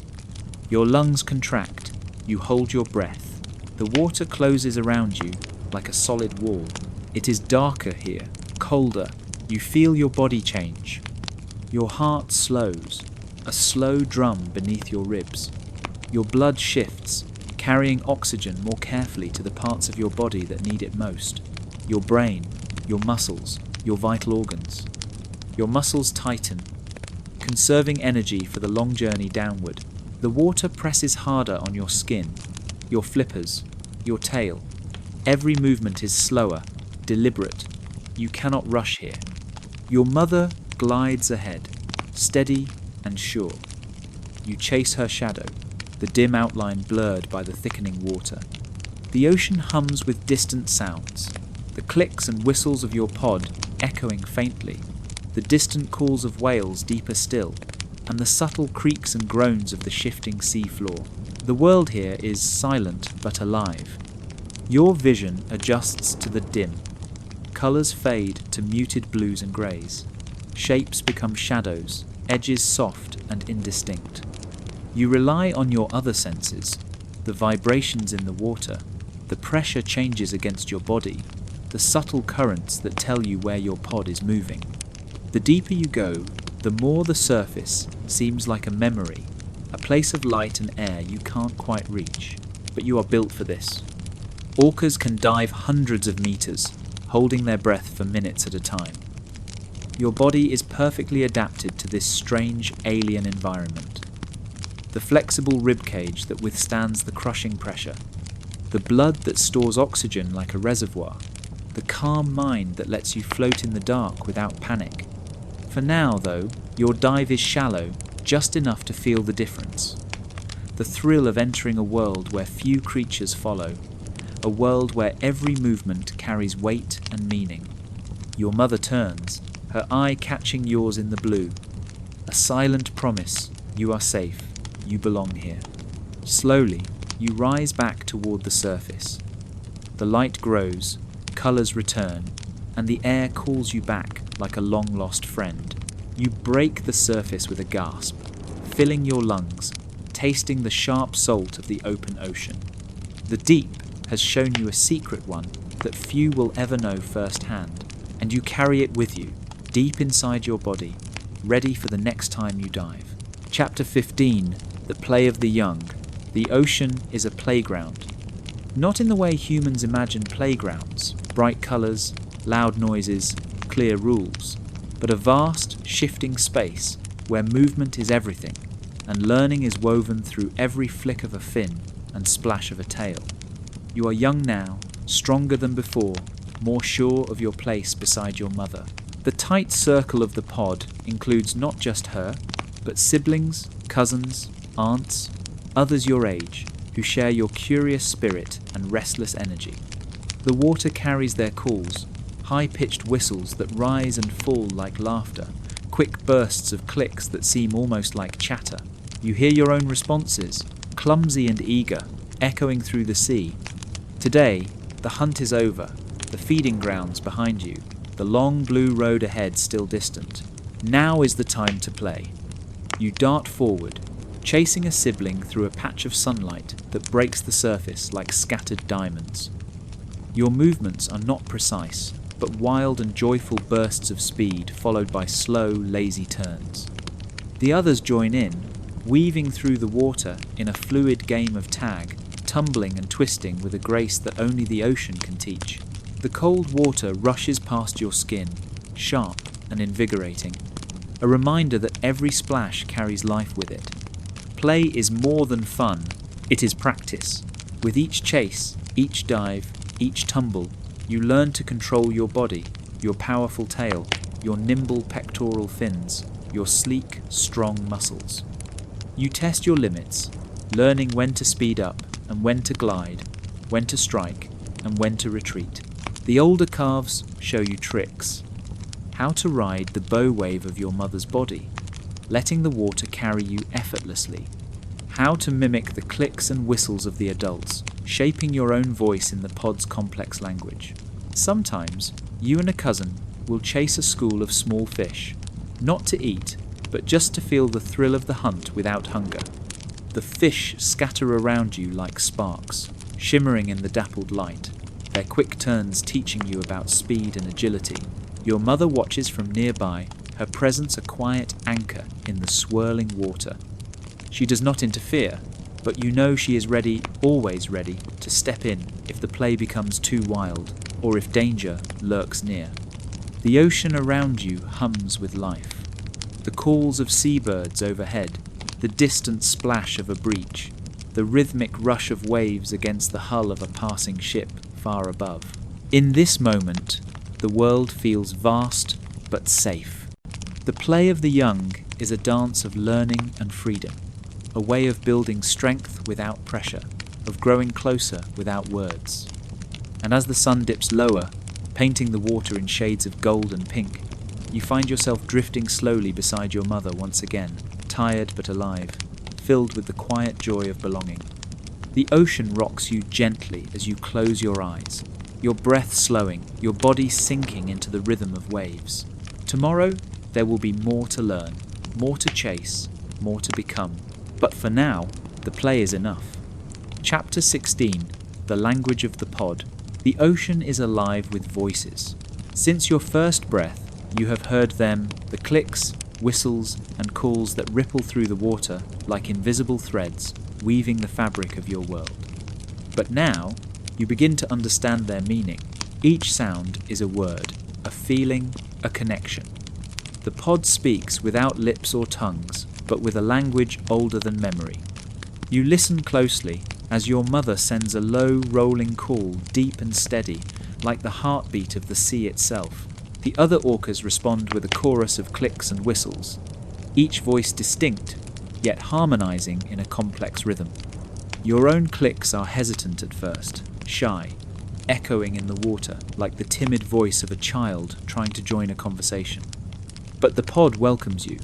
Your lungs contract, you hold your breath. The water closes around you like a solid wall. It is darker here, colder. You feel your body change. Your heart slows, a slow drum beneath your ribs. Your blood shifts, carrying oxygen more carefully to the parts of your body that need it most. Your brain, your muscles, your vital organs. Your muscles tighten, conserving energy for the long journey downward. The water presses harder on your skin, your flippers, your tail. Every movement is slower, deliberate. You cannot rush here. Your mother glides ahead, steady and sure. You chase her shadow, the dim outline blurred by the thickening water. The ocean hums with distant sounds, the clicks and whistles of your pod echoing faintly, the distant calls of whales deeper still, and the subtle creaks and groans of the shifting sea floor. The world here is silent but alive. Your vision adjusts to the dim. Colours fade to muted blues and greys. Shapes become shadows, edges soft and indistinct. You rely on your other senses, the vibrations in the water, the pressure changes against your body, the subtle currents that tell you where your pod is moving. The deeper you go, the more the surface seems like a memory, a place of light and air you can't quite reach, but you are built for this. Orcas can dive hundreds of meters, holding their breath for minutes at a time. Your body is perfectly adapted to this strange alien environment. The flexible ribcage that withstands the crushing pressure, the blood that stores oxygen like a reservoir, the calm mind that lets you float in the dark without panic. For now, though, your dive is shallow, just enough to feel the difference. The thrill of entering a world where few creatures follow, a world where every movement carries weight and meaning. Your mother turns, her eye catching yours in the blue. A silent promise, you are safe, you belong here. Slowly, you rise back toward the surface. The light grows, colours return, and the air calls you back like a long-lost friend. You break the surface with a gasp, filling your lungs, tasting the sharp salt of the open ocean. The deep has shown you a secret one that few will ever know firsthand, and you carry it with you, deep inside your body, ready for the next time you dive. Chapter 15. The Play of the Young. The ocean is a playground, Not in the way humans imagine playgrounds, bright colours, loud noises, clear rules, but a vast, shifting space where movement is everything, and learning is woven through every flick of a fin and splash of a tail. You are young now, stronger than before, more sure of your place beside your mother. The tight circle of the pod includes not just her, but siblings, cousins, aunts, others your age, who share your curious spirit and restless energy. The water carries their calls, high-pitched whistles that rise and fall like laughter, quick bursts of clicks that seem almost like chatter. You hear your own responses, clumsy and eager, echoing through the sea. Today, the hunt is over, the feeding grounds behind you, the long blue road ahead still distant. Now is the time to play. You dart forward, chasing a sibling through a patch of sunlight that breaks the surface like scattered diamonds. Your movements are not precise, but wild and joyful bursts of speed followed by slow, lazy turns. The others join in, weaving through the water in a fluid game of tag, tumbling and twisting with a grace that only the ocean can teach. The cold water rushes past your skin, sharp and invigorating, a reminder that every splash carries life with it. Play is more than fun, it is practice. With each chase, each dive, each tumble, you learn to control your body, your powerful tail, your nimble pectoral fins, your sleek, strong muscles. You test your limits, learning when to speed up and when to glide, when to strike and when to retreat. The older calves show you tricks. How to ride the bow wave of your mother's body, letting the water carry you effortlessly. How to mimic the clicks and whistles of the adults, shaping your own voice in the pod's complex language. Sometimes, you and a cousin will chase a school of small fish, not to eat, but just to feel the thrill of the hunt without hunger. The fish scatter around you like sparks, shimmering in the dappled light, their quick turns teaching you about speed and agility. Your mother watches from nearby, her presence a quiet anchor in the swirling water. She does not interfere, but you know she is ready, always ready, to step in if the play becomes too wild, or if danger lurks near. The ocean around you hums with life. The calls of seabirds overhead, the distant splash of a breach, the rhythmic rush of waves against the hull of a passing ship far above. In this moment, the world feels vast but safe. The play of the young is a dance of learning and freedom, a way of building strength without pressure, of growing closer without words. And as the sun dips lower, painting the water in shades of gold and pink, you find yourself drifting slowly beside your mother once again, tired but alive, filled with the quiet joy of belonging. The ocean rocks you gently as you close your eyes, your breath slowing, your body sinking into the rhythm of waves. Tomorrow, there will be more to learn, more to chase, more to become. But for now, the play is enough. Chapter 16, The Language of the Pod. The ocean is alive with voices. Since your first breath, you have heard them, the clicks, whistles, and calls that ripple through the water like invisible threads, weaving the fabric of your world. But now, you begin to understand their meaning. Each sound is a word, a feeling, a connection. The pod speaks without lips or tongues, but with a language older than memory. You listen closely as your mother sends a low, rolling call, deep and steady, like the heartbeat of the sea itself. The other orcas respond with a chorus of clicks and whistles, each voice distinct, yet harmonizing in a complex rhythm. Your own clicks are hesitant at first, shy, echoing in the water like the timid voice of a child trying to join a conversation. But the pod welcomes you.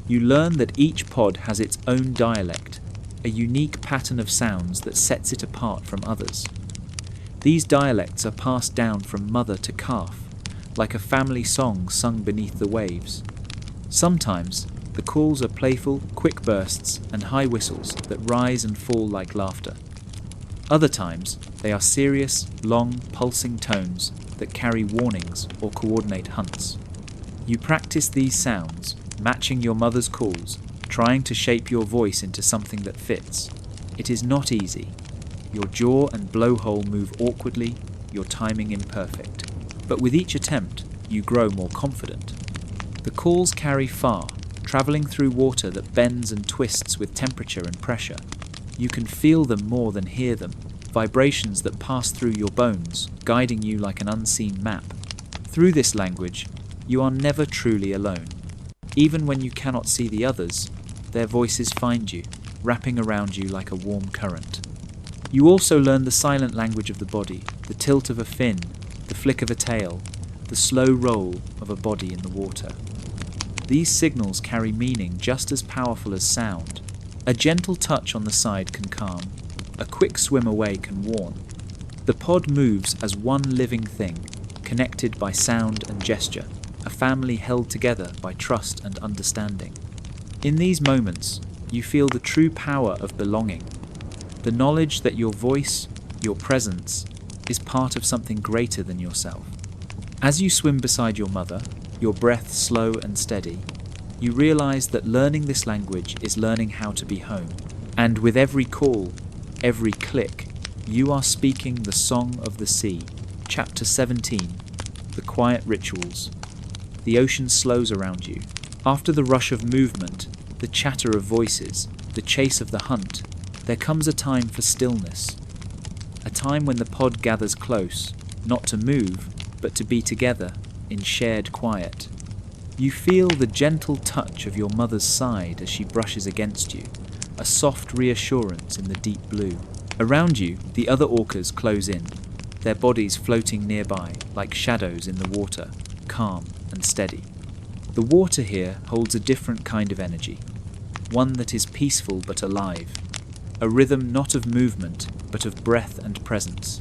You learn that each pod has its own dialect, a unique pattern of sounds that sets it apart from others. These dialects are passed down from mother to calf, like a family song sung beneath the waves. Sometimes, the calls are playful, quick bursts and high whistles that rise and fall like laughter. Other times, they are serious, long, pulsing tones that carry warnings or coordinate hunts. You practice these sounds, matching your mother's calls, trying to shape your voice into something that fits. It is not easy. Your jaw and blowhole move awkwardly, your timing imperfect. But with each attempt, you grow more confident. The calls carry far, traveling through water that bends and twists with temperature and pressure. You can feel them more than hear them, vibrations that pass through your bones, guiding you like an unseen map. Through this language, you are never truly alone. Even when you cannot see the others, their voices find you, wrapping around you like a warm current. You also learn the silent language of the body, the tilt of a fin, the flick of a tail, the slow roll of a body in the water. These signals carry meaning just as powerful as sound. A gentle touch on the side can calm, a quick swim away can warn. The pod moves as one living thing, connected by sound and gesture, a family held together by trust and understanding. In these moments, you feel the true power of belonging, the knowledge that your voice, your presence, is part of something greater than yourself. As you swim beside your mother, your breath slow and steady, you realize that learning this language is learning how to be home. And with every call, every click, you are speaking the song of the sea. Chapter 17, The Quiet Rituals. The ocean slows around you. After the rush of movement, the chatter of voices, the chase of the hunt, there comes a time for stillness. A time when the pod gathers close, not to move, but to be together in shared quiet. You feel the gentle touch of your mother's side as she brushes against you, a soft reassurance in the deep blue. Around you, the other orcas close in, their bodies floating nearby like shadows in the water, calm and steady. The water here holds a different kind of energy, one that is peaceful but alive, a rhythm not of movement but of breath and presence.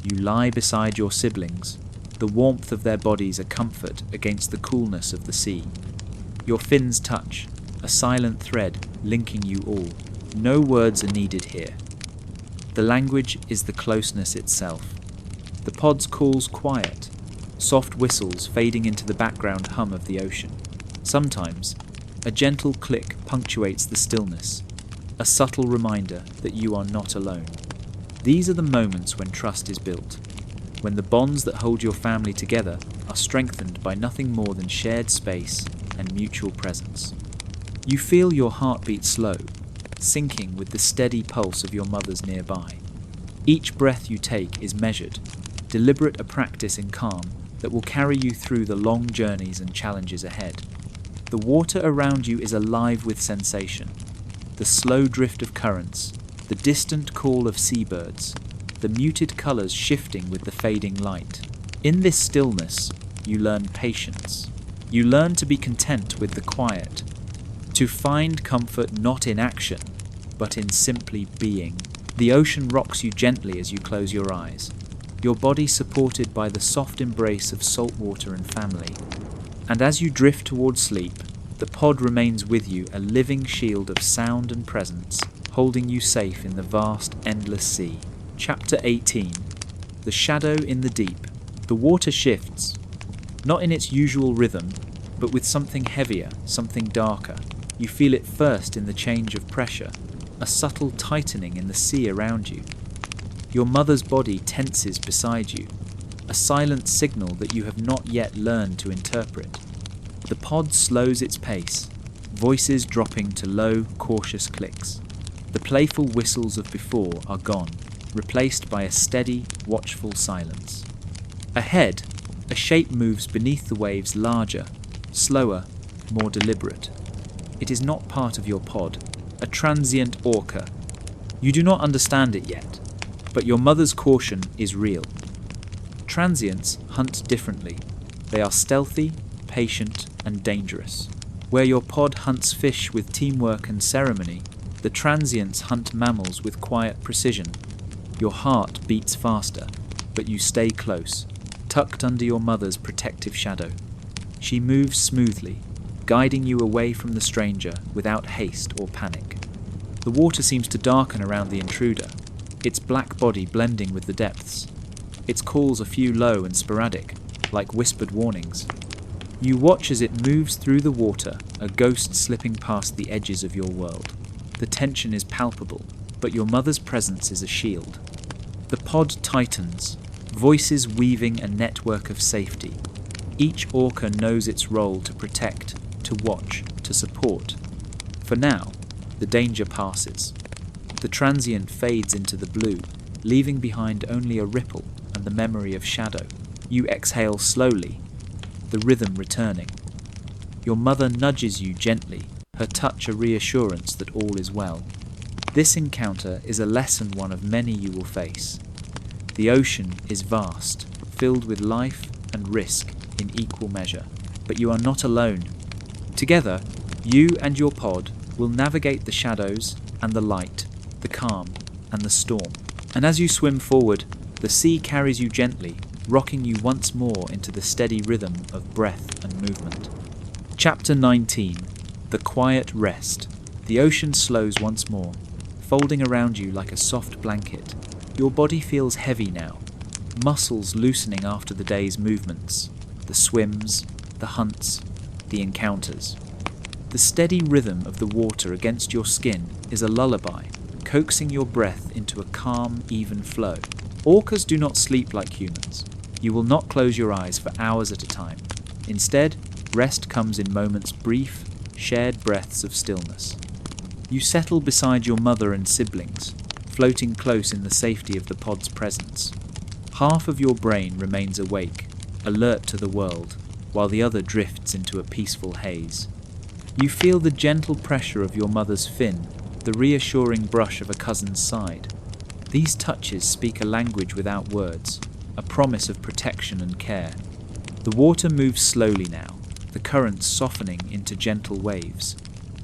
You lie beside your siblings, the warmth of their bodies a comfort against the coolness of the sea. Your fins touch, a silent thread linking you all. No words are needed here. The language is the closeness itself. The pod's calls quiet, soft whistles fading into the background hum of the ocean. Sometimes, a gentle click punctuates the stillness, a subtle reminder that you are not alone. These are the moments when trust is built, when the bonds that hold your family together are strengthened by nothing more than shared space and mutual presence. You feel your heartbeat slow, syncing with the steady pulse of your mother's nearby. Each breath you take is measured, deliberate, a practice in calm that will carry you through the long journeys and challenges ahead. The water around you is alive with sensation, the slow drift of currents, the distant call of seabirds, the muted colours shifting with the fading light. In this stillness, you learn patience. You learn to be content with the quiet, to find comfort not in action, but in simply being. The ocean rocks you gently as you close your eyes, your body supported by the soft embrace of salt water and family. And as you drift towards sleep, the pod remains with you, a living shield of sound and presence, holding you safe in the vast, endless sea. Chapter 18, The Shadow in the Deep. The water shifts, not in its usual rhythm, but with something heavier, something darker. You feel it first in the change of pressure, a subtle tightening in the sea around you. Your mother's body tenses beside you, a silent signal that you have not yet learned to interpret. The pod slows its pace, voices dropping to low, cautious clicks. The playful whistles of before are gone, replaced by a steady, watchful silence. Ahead, a shape moves beneath the waves, larger, slower, more deliberate. It is not part of your pod, a transient orca. You do not understand it yet, but your mother's caution is real. Transients hunt differently. They are stealthy, patient, and dangerous. Where your pod hunts fish with teamwork and ceremony, the transients hunt mammals with quiet precision. Your heart beats faster, but you stay close, tucked under your mother's protective shadow. She moves smoothly, guiding you away from the stranger without haste or panic. The water seems to darken around the intruder, its black body blending with the depths. Its calls are few, low and sporadic, like whispered warnings. You watch as it moves through the water, a ghost slipping past the edges of your world. The tension is palpable, but your mother's presence is a shield. The pod tightens, voices weaving a network of safety. Each orca knows its role to protect, to watch, to support. For now, the danger passes. The transient fades into the blue, leaving behind only a ripple and the memory of shadow. You exhale slowly, the rhythm returning. Your mother nudges you gently, her touch a reassurance that all is well. This encounter is a lesson one of many you will face. The ocean is vast, filled with life and risk in equal measure, but you are not alone. Together, you and your pod will navigate the shadows and the light, the calm and the storm. And as you swim forward, the sea carries you gently, rocking you once more into the steady rhythm of breath and movement. Chapter 19. The Quiet Rest. The ocean slows once more, folding around you like a soft blanket. Your body feels heavy now, muscles loosening after the day's movements, the swims, the hunts, the encounters. The steady rhythm of the water against your skin is a lullaby, coaxing your breath into a calm, even flow. Orcas do not sleep like humans. You will not close your eyes for hours at a time. Instead, rest comes in moments brief, shared breaths of stillness. You settle beside your mother and siblings, floating close in the safety of the pod's presence. Half of your brain remains awake, alert to the world, while the other drifts into a peaceful haze. You feel the gentle pressure of your mother's fin, the reassuring brush of a cousin's side. These touches speak a language without words, a promise of protection and care. The water moves slowly now, the currents softening into gentle waves.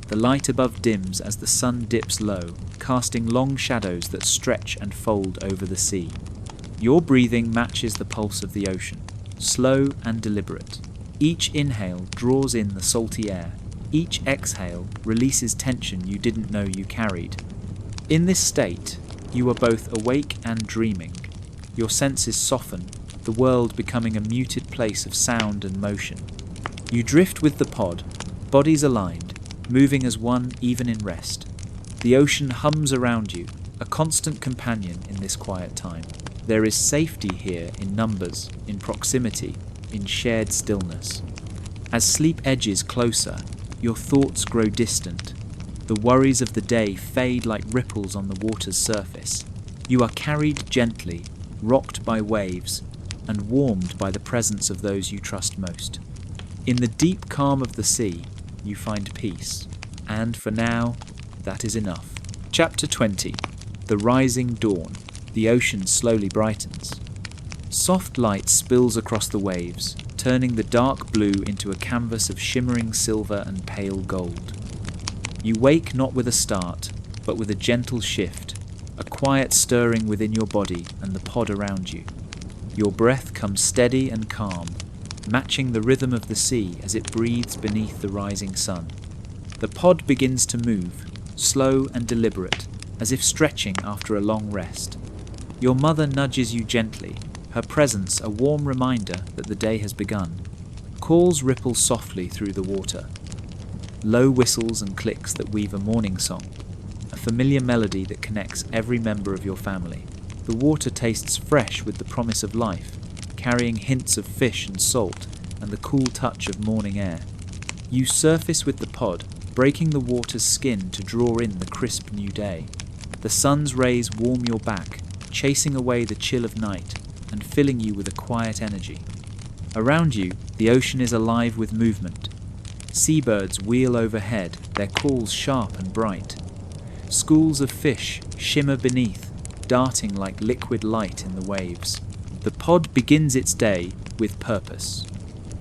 The light above dims as the sun dips low, casting long shadows that stretch and fold over the sea. Your breathing matches the pulse of the ocean, slow and deliberate. Each inhale draws in the salty air. Each exhale releases tension you didn't know you carried. In this state, you are both awake and dreaming. Your senses soften, the world becoming a muted place of sound and motion. You drift with the pod, bodies aligned, moving as one even in rest. The ocean hums around you, a constant companion in this quiet time. There is safety here in numbers, in proximity, in shared stillness. As sleep edges closer, your thoughts grow distant. The worries of the day fade like ripples on the water's surface. You are carried gently, rocked by waves, and warmed by the presence of those you trust most. In the deep calm of the sea, you find peace. And for now, that is enough. Chapter 20. The Rising Dawn. The ocean slowly brightens. Soft light spills across the waves, turning the dark blue into a canvas of shimmering silver and pale gold. You wake not with a start, but with a gentle shift, a quiet stirring within your body and the pod around you. Your breath comes steady and calm, matching the rhythm of the sea as it breathes beneath the rising sun. The pod begins to move, slow and deliberate, as if stretching after a long rest. Your mother nudges you gently, her presence a warm reminder that the day has begun. Calls ripple softly through the water. Low whistles and clicks that weave a morning song, a familiar melody that connects every member of your family. The water tastes fresh with the promise of life, carrying hints of fish and salt and the cool touch of morning air. You surface with the pod, breaking the water's skin to draw in the crisp new day. The sun's rays warm your back, chasing away the chill of night and filling you with a quiet energy. Around you, the ocean is alive with movement. Seabirds wheel overhead, their calls sharp and bright. Schools of fish shimmer beneath, darting like liquid light in the waves. The pod begins its day with purpose.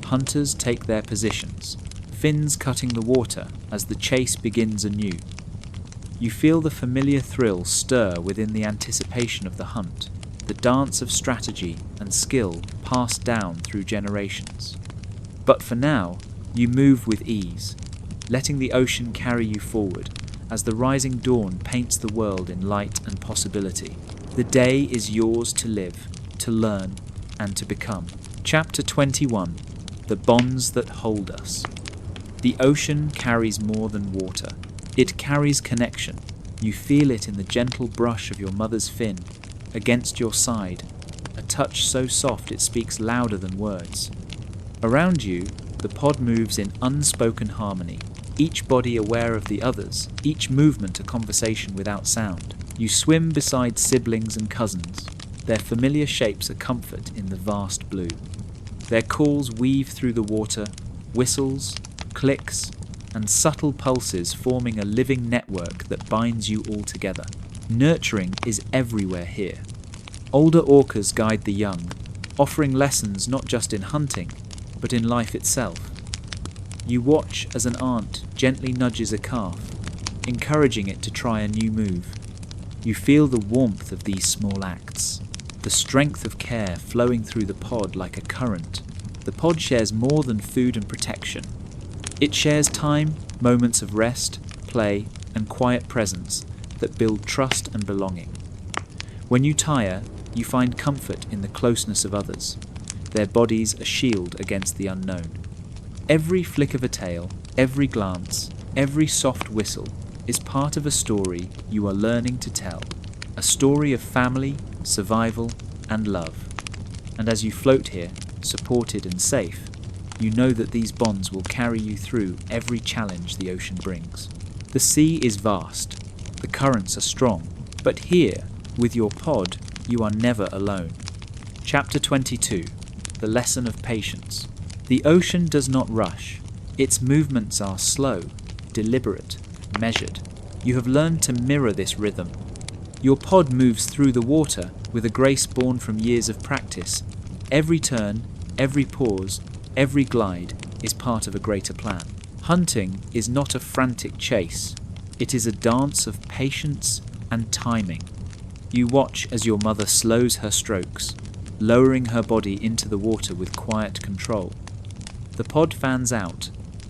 Hunters take their positions, fins cutting the water as the chase begins anew. You feel the familiar thrill stir within the anticipation of the hunt, the dance of strategy and skill passed down through generations. But for now, you move with ease, letting the ocean carry you forward as the rising dawn paints the world in light and possibility. The day is yours to live, to learn, and to become. Chapter 21. The Bonds That Hold Us. The ocean carries more than water. It carries connection, You feel it in the gentle brush of your mother's fin against your side, a touch so soft it speaks louder than words. Around you, the pod moves in unspoken harmony, each body aware of the others, each movement a conversation without sound. You swim beside siblings and cousins, their familiar shapes a comfort in the vast blue. Their calls weave through the water, whistles, clicks, and subtle pulses forming a living network that binds you all together. Nurturing is everywhere here. Older orcas guide the young, offering lessons not just in hunting, but in life itself. You watch as an aunt gently nudges a calf, encouraging it to try a new move. You feel the warmth of these small acts, the strength of care flowing through the pod like a current. The pod shares more than food and protection. It shares time, moments of rest, play, and quiet presence that build trust and belonging. When you tire, you find comfort in the closeness of others, their bodies a shield against the unknown. Every flick of a tail, every glance, every soft whistle is part of a story you are learning to tell, a story of family, survival, and love. And as you float here, supported and safe, you know that these bonds will carry you through every challenge the ocean brings. The sea is vast, the currents are strong, but here, with your pod, you are never alone. Chapter 22. The Lesson of Patience. The ocean does not rush. Its movements are slow, deliberate, measured. You have learned to mirror this rhythm. Your pod moves through the water with a grace born from years of practice. Every turn, every pause, every glide is part of a greater plan. Hunting is not a frantic chase. It is a dance of patience and timing. You watch as your mother slows her strokes, lowering her body into the water with quiet control. The pod fans out,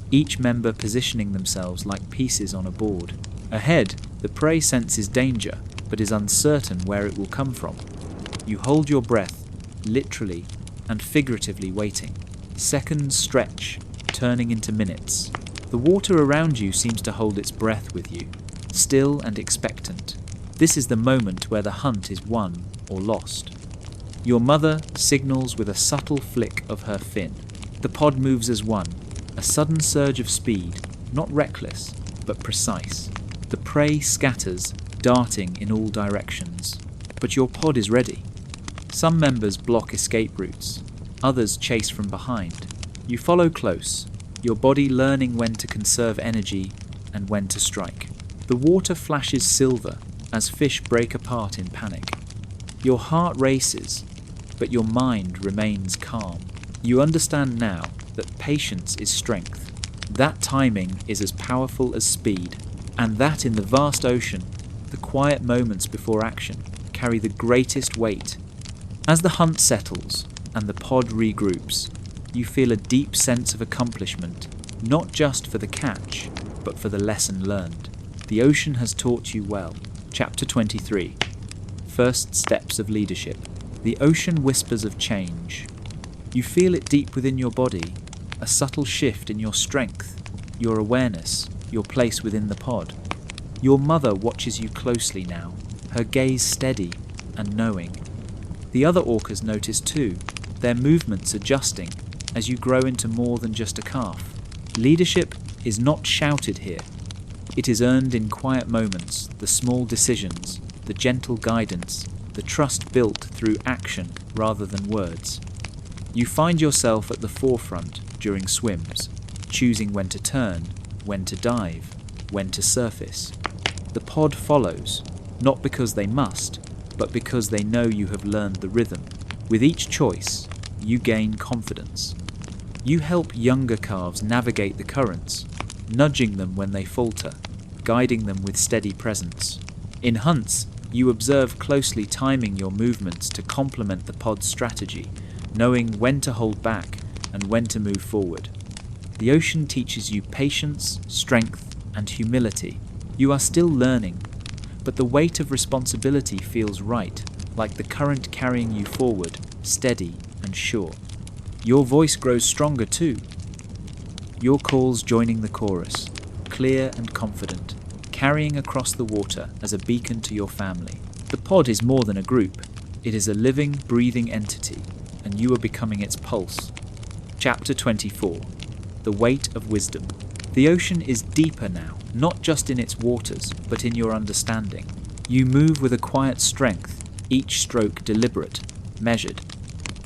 each member positioning themselves like pieces on a board. Ahead, the prey senses danger, but is uncertain where it will come from. You hold your breath, literally and figuratively waiting. Seconds stretch, turning into minutes. The water around you seems to hold its breath with you, still and expectant. This is the moment where the hunt is won or lost. Your mother signals with a subtle flick of her fin. The pod moves as one, a sudden surge of speed, not reckless, but precise. The prey scatters, darting in all directions. But your pod is ready. Some members block escape routes, others chase from behind. You follow close, your body learning when to conserve energy and when to strike. The water flashes silver as fish break apart in panic. Your heart races, but your mind remains calm. You understand now that patience is strength, that timing is as powerful as speed, and that in the vast ocean, the quiet moments before action carry the greatest weight. As the hunt settles and the pod regroups, you feel a deep sense of accomplishment, not just for the catch, but for the lesson learned. The ocean has taught you well. Chapter 23. First Steps of Leadership. The ocean whispers of change. You feel it deep within your body, a subtle shift in your strength, your awareness, your place within the pod. Your mother watches you closely now, her gaze steady and knowing. The other orcas notice too, their movements adjusting as you grow into more than just a calf. Leadership is not shouted here. It is earned in quiet moments, the small decisions, the gentle guidance, the trust built through action rather than words. You find yourself at the forefront during swims, choosing when to turn, when to dive, when to surface. The pod follows, not because they must, but because they know you have learned the rhythm. With each choice, you gain confidence. You help younger calves navigate the currents, nudging them when they falter, guiding them with steady presence. In hunts, you observe closely, timing your movements to complement the pod's strategy, knowing when to hold back and when to move forward. The ocean teaches you patience, strength, and humility. You are still learning, but the weight of responsibility feels right, like the current carrying you forward, steady and sure. Your voice grows stronger too. Your calls joining the chorus, clear and confident, carrying across the water as a beacon to your family. The pod is more than a group. It is a living, breathing entity, and you are becoming its pulse. Chapter 24. The Weight of Wisdom. The ocean is deeper now, not just in its waters, but in your understanding. You move with a quiet strength, each stroke deliberate, measured.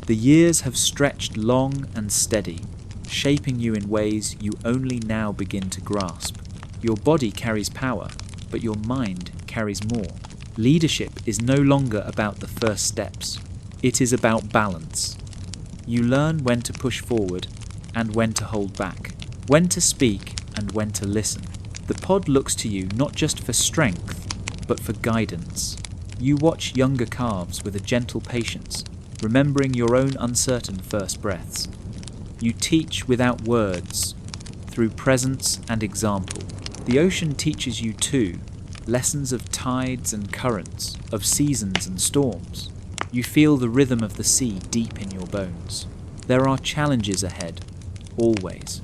The years have stretched long and steady, shaping you in ways you only now begin to grasp. Your body carries power, but your mind carries more. Leadership is no longer about the first steps. It is about balance. You learn when to push forward and when to hold back, when to speak and when to listen. The pod looks to you not just for strength, but for guidance. You watch younger calves with a gentle patience, remembering your own uncertain first breaths. You teach without words, through presence and example. The ocean teaches you too, lessons of tides and currents, of seasons and storms. You feel the rhythm of the sea deep in your bones. There are challenges ahead, always.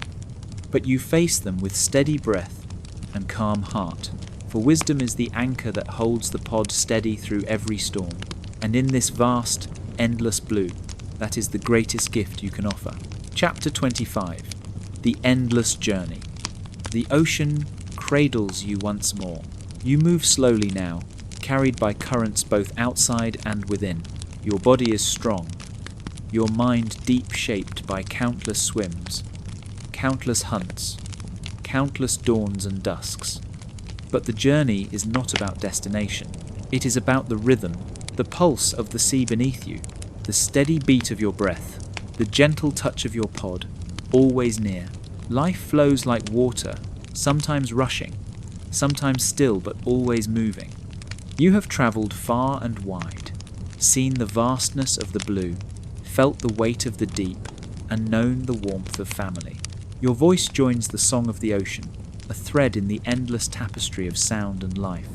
But you face them with steady breath and calm heart, for wisdom is the anchor that holds the pod steady through every storm. And in this vast, endless blue, that is the greatest gift you can offer. Chapter 25. The Endless Journey. The ocean cradles you once more. You move slowly now, carried by currents both outside and within. Your body is strong, your mind deep shaped by countless swims, countless hunts, countless dawns and dusks. But the journey is not about destination. It is about the rhythm, the pulse of the sea beneath you, the steady beat of your breath, the gentle touch of your pod, always near. Life flows like water, sometimes rushing, sometimes still but always moving. You have travelled far and wide, seen the vastness of the blue, felt the weight of the deep, and known the warmth of family. Your voice joins the song of the ocean, a thread in the endless tapestry of sound and life.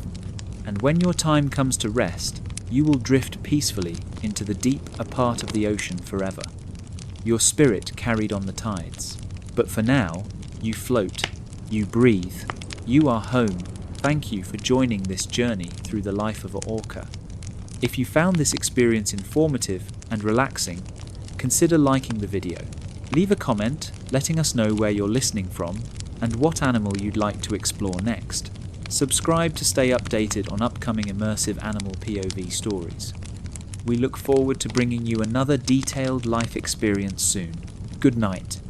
And when your time comes to rest, you will drift peacefully into the deep a part of the ocean forever. Your spirit carried on the tides. But for now, you float, you breathe, you are home. Thank you for joining this journey through the life of an orca. If you found this experience informative and relaxing, consider liking the video. Leave a comment letting us know where you're listening from and what animal you'd like to explore next. Subscribe to stay updated on upcoming immersive animal POV stories. We look forward to bringing you another detailed life experience soon. Good night.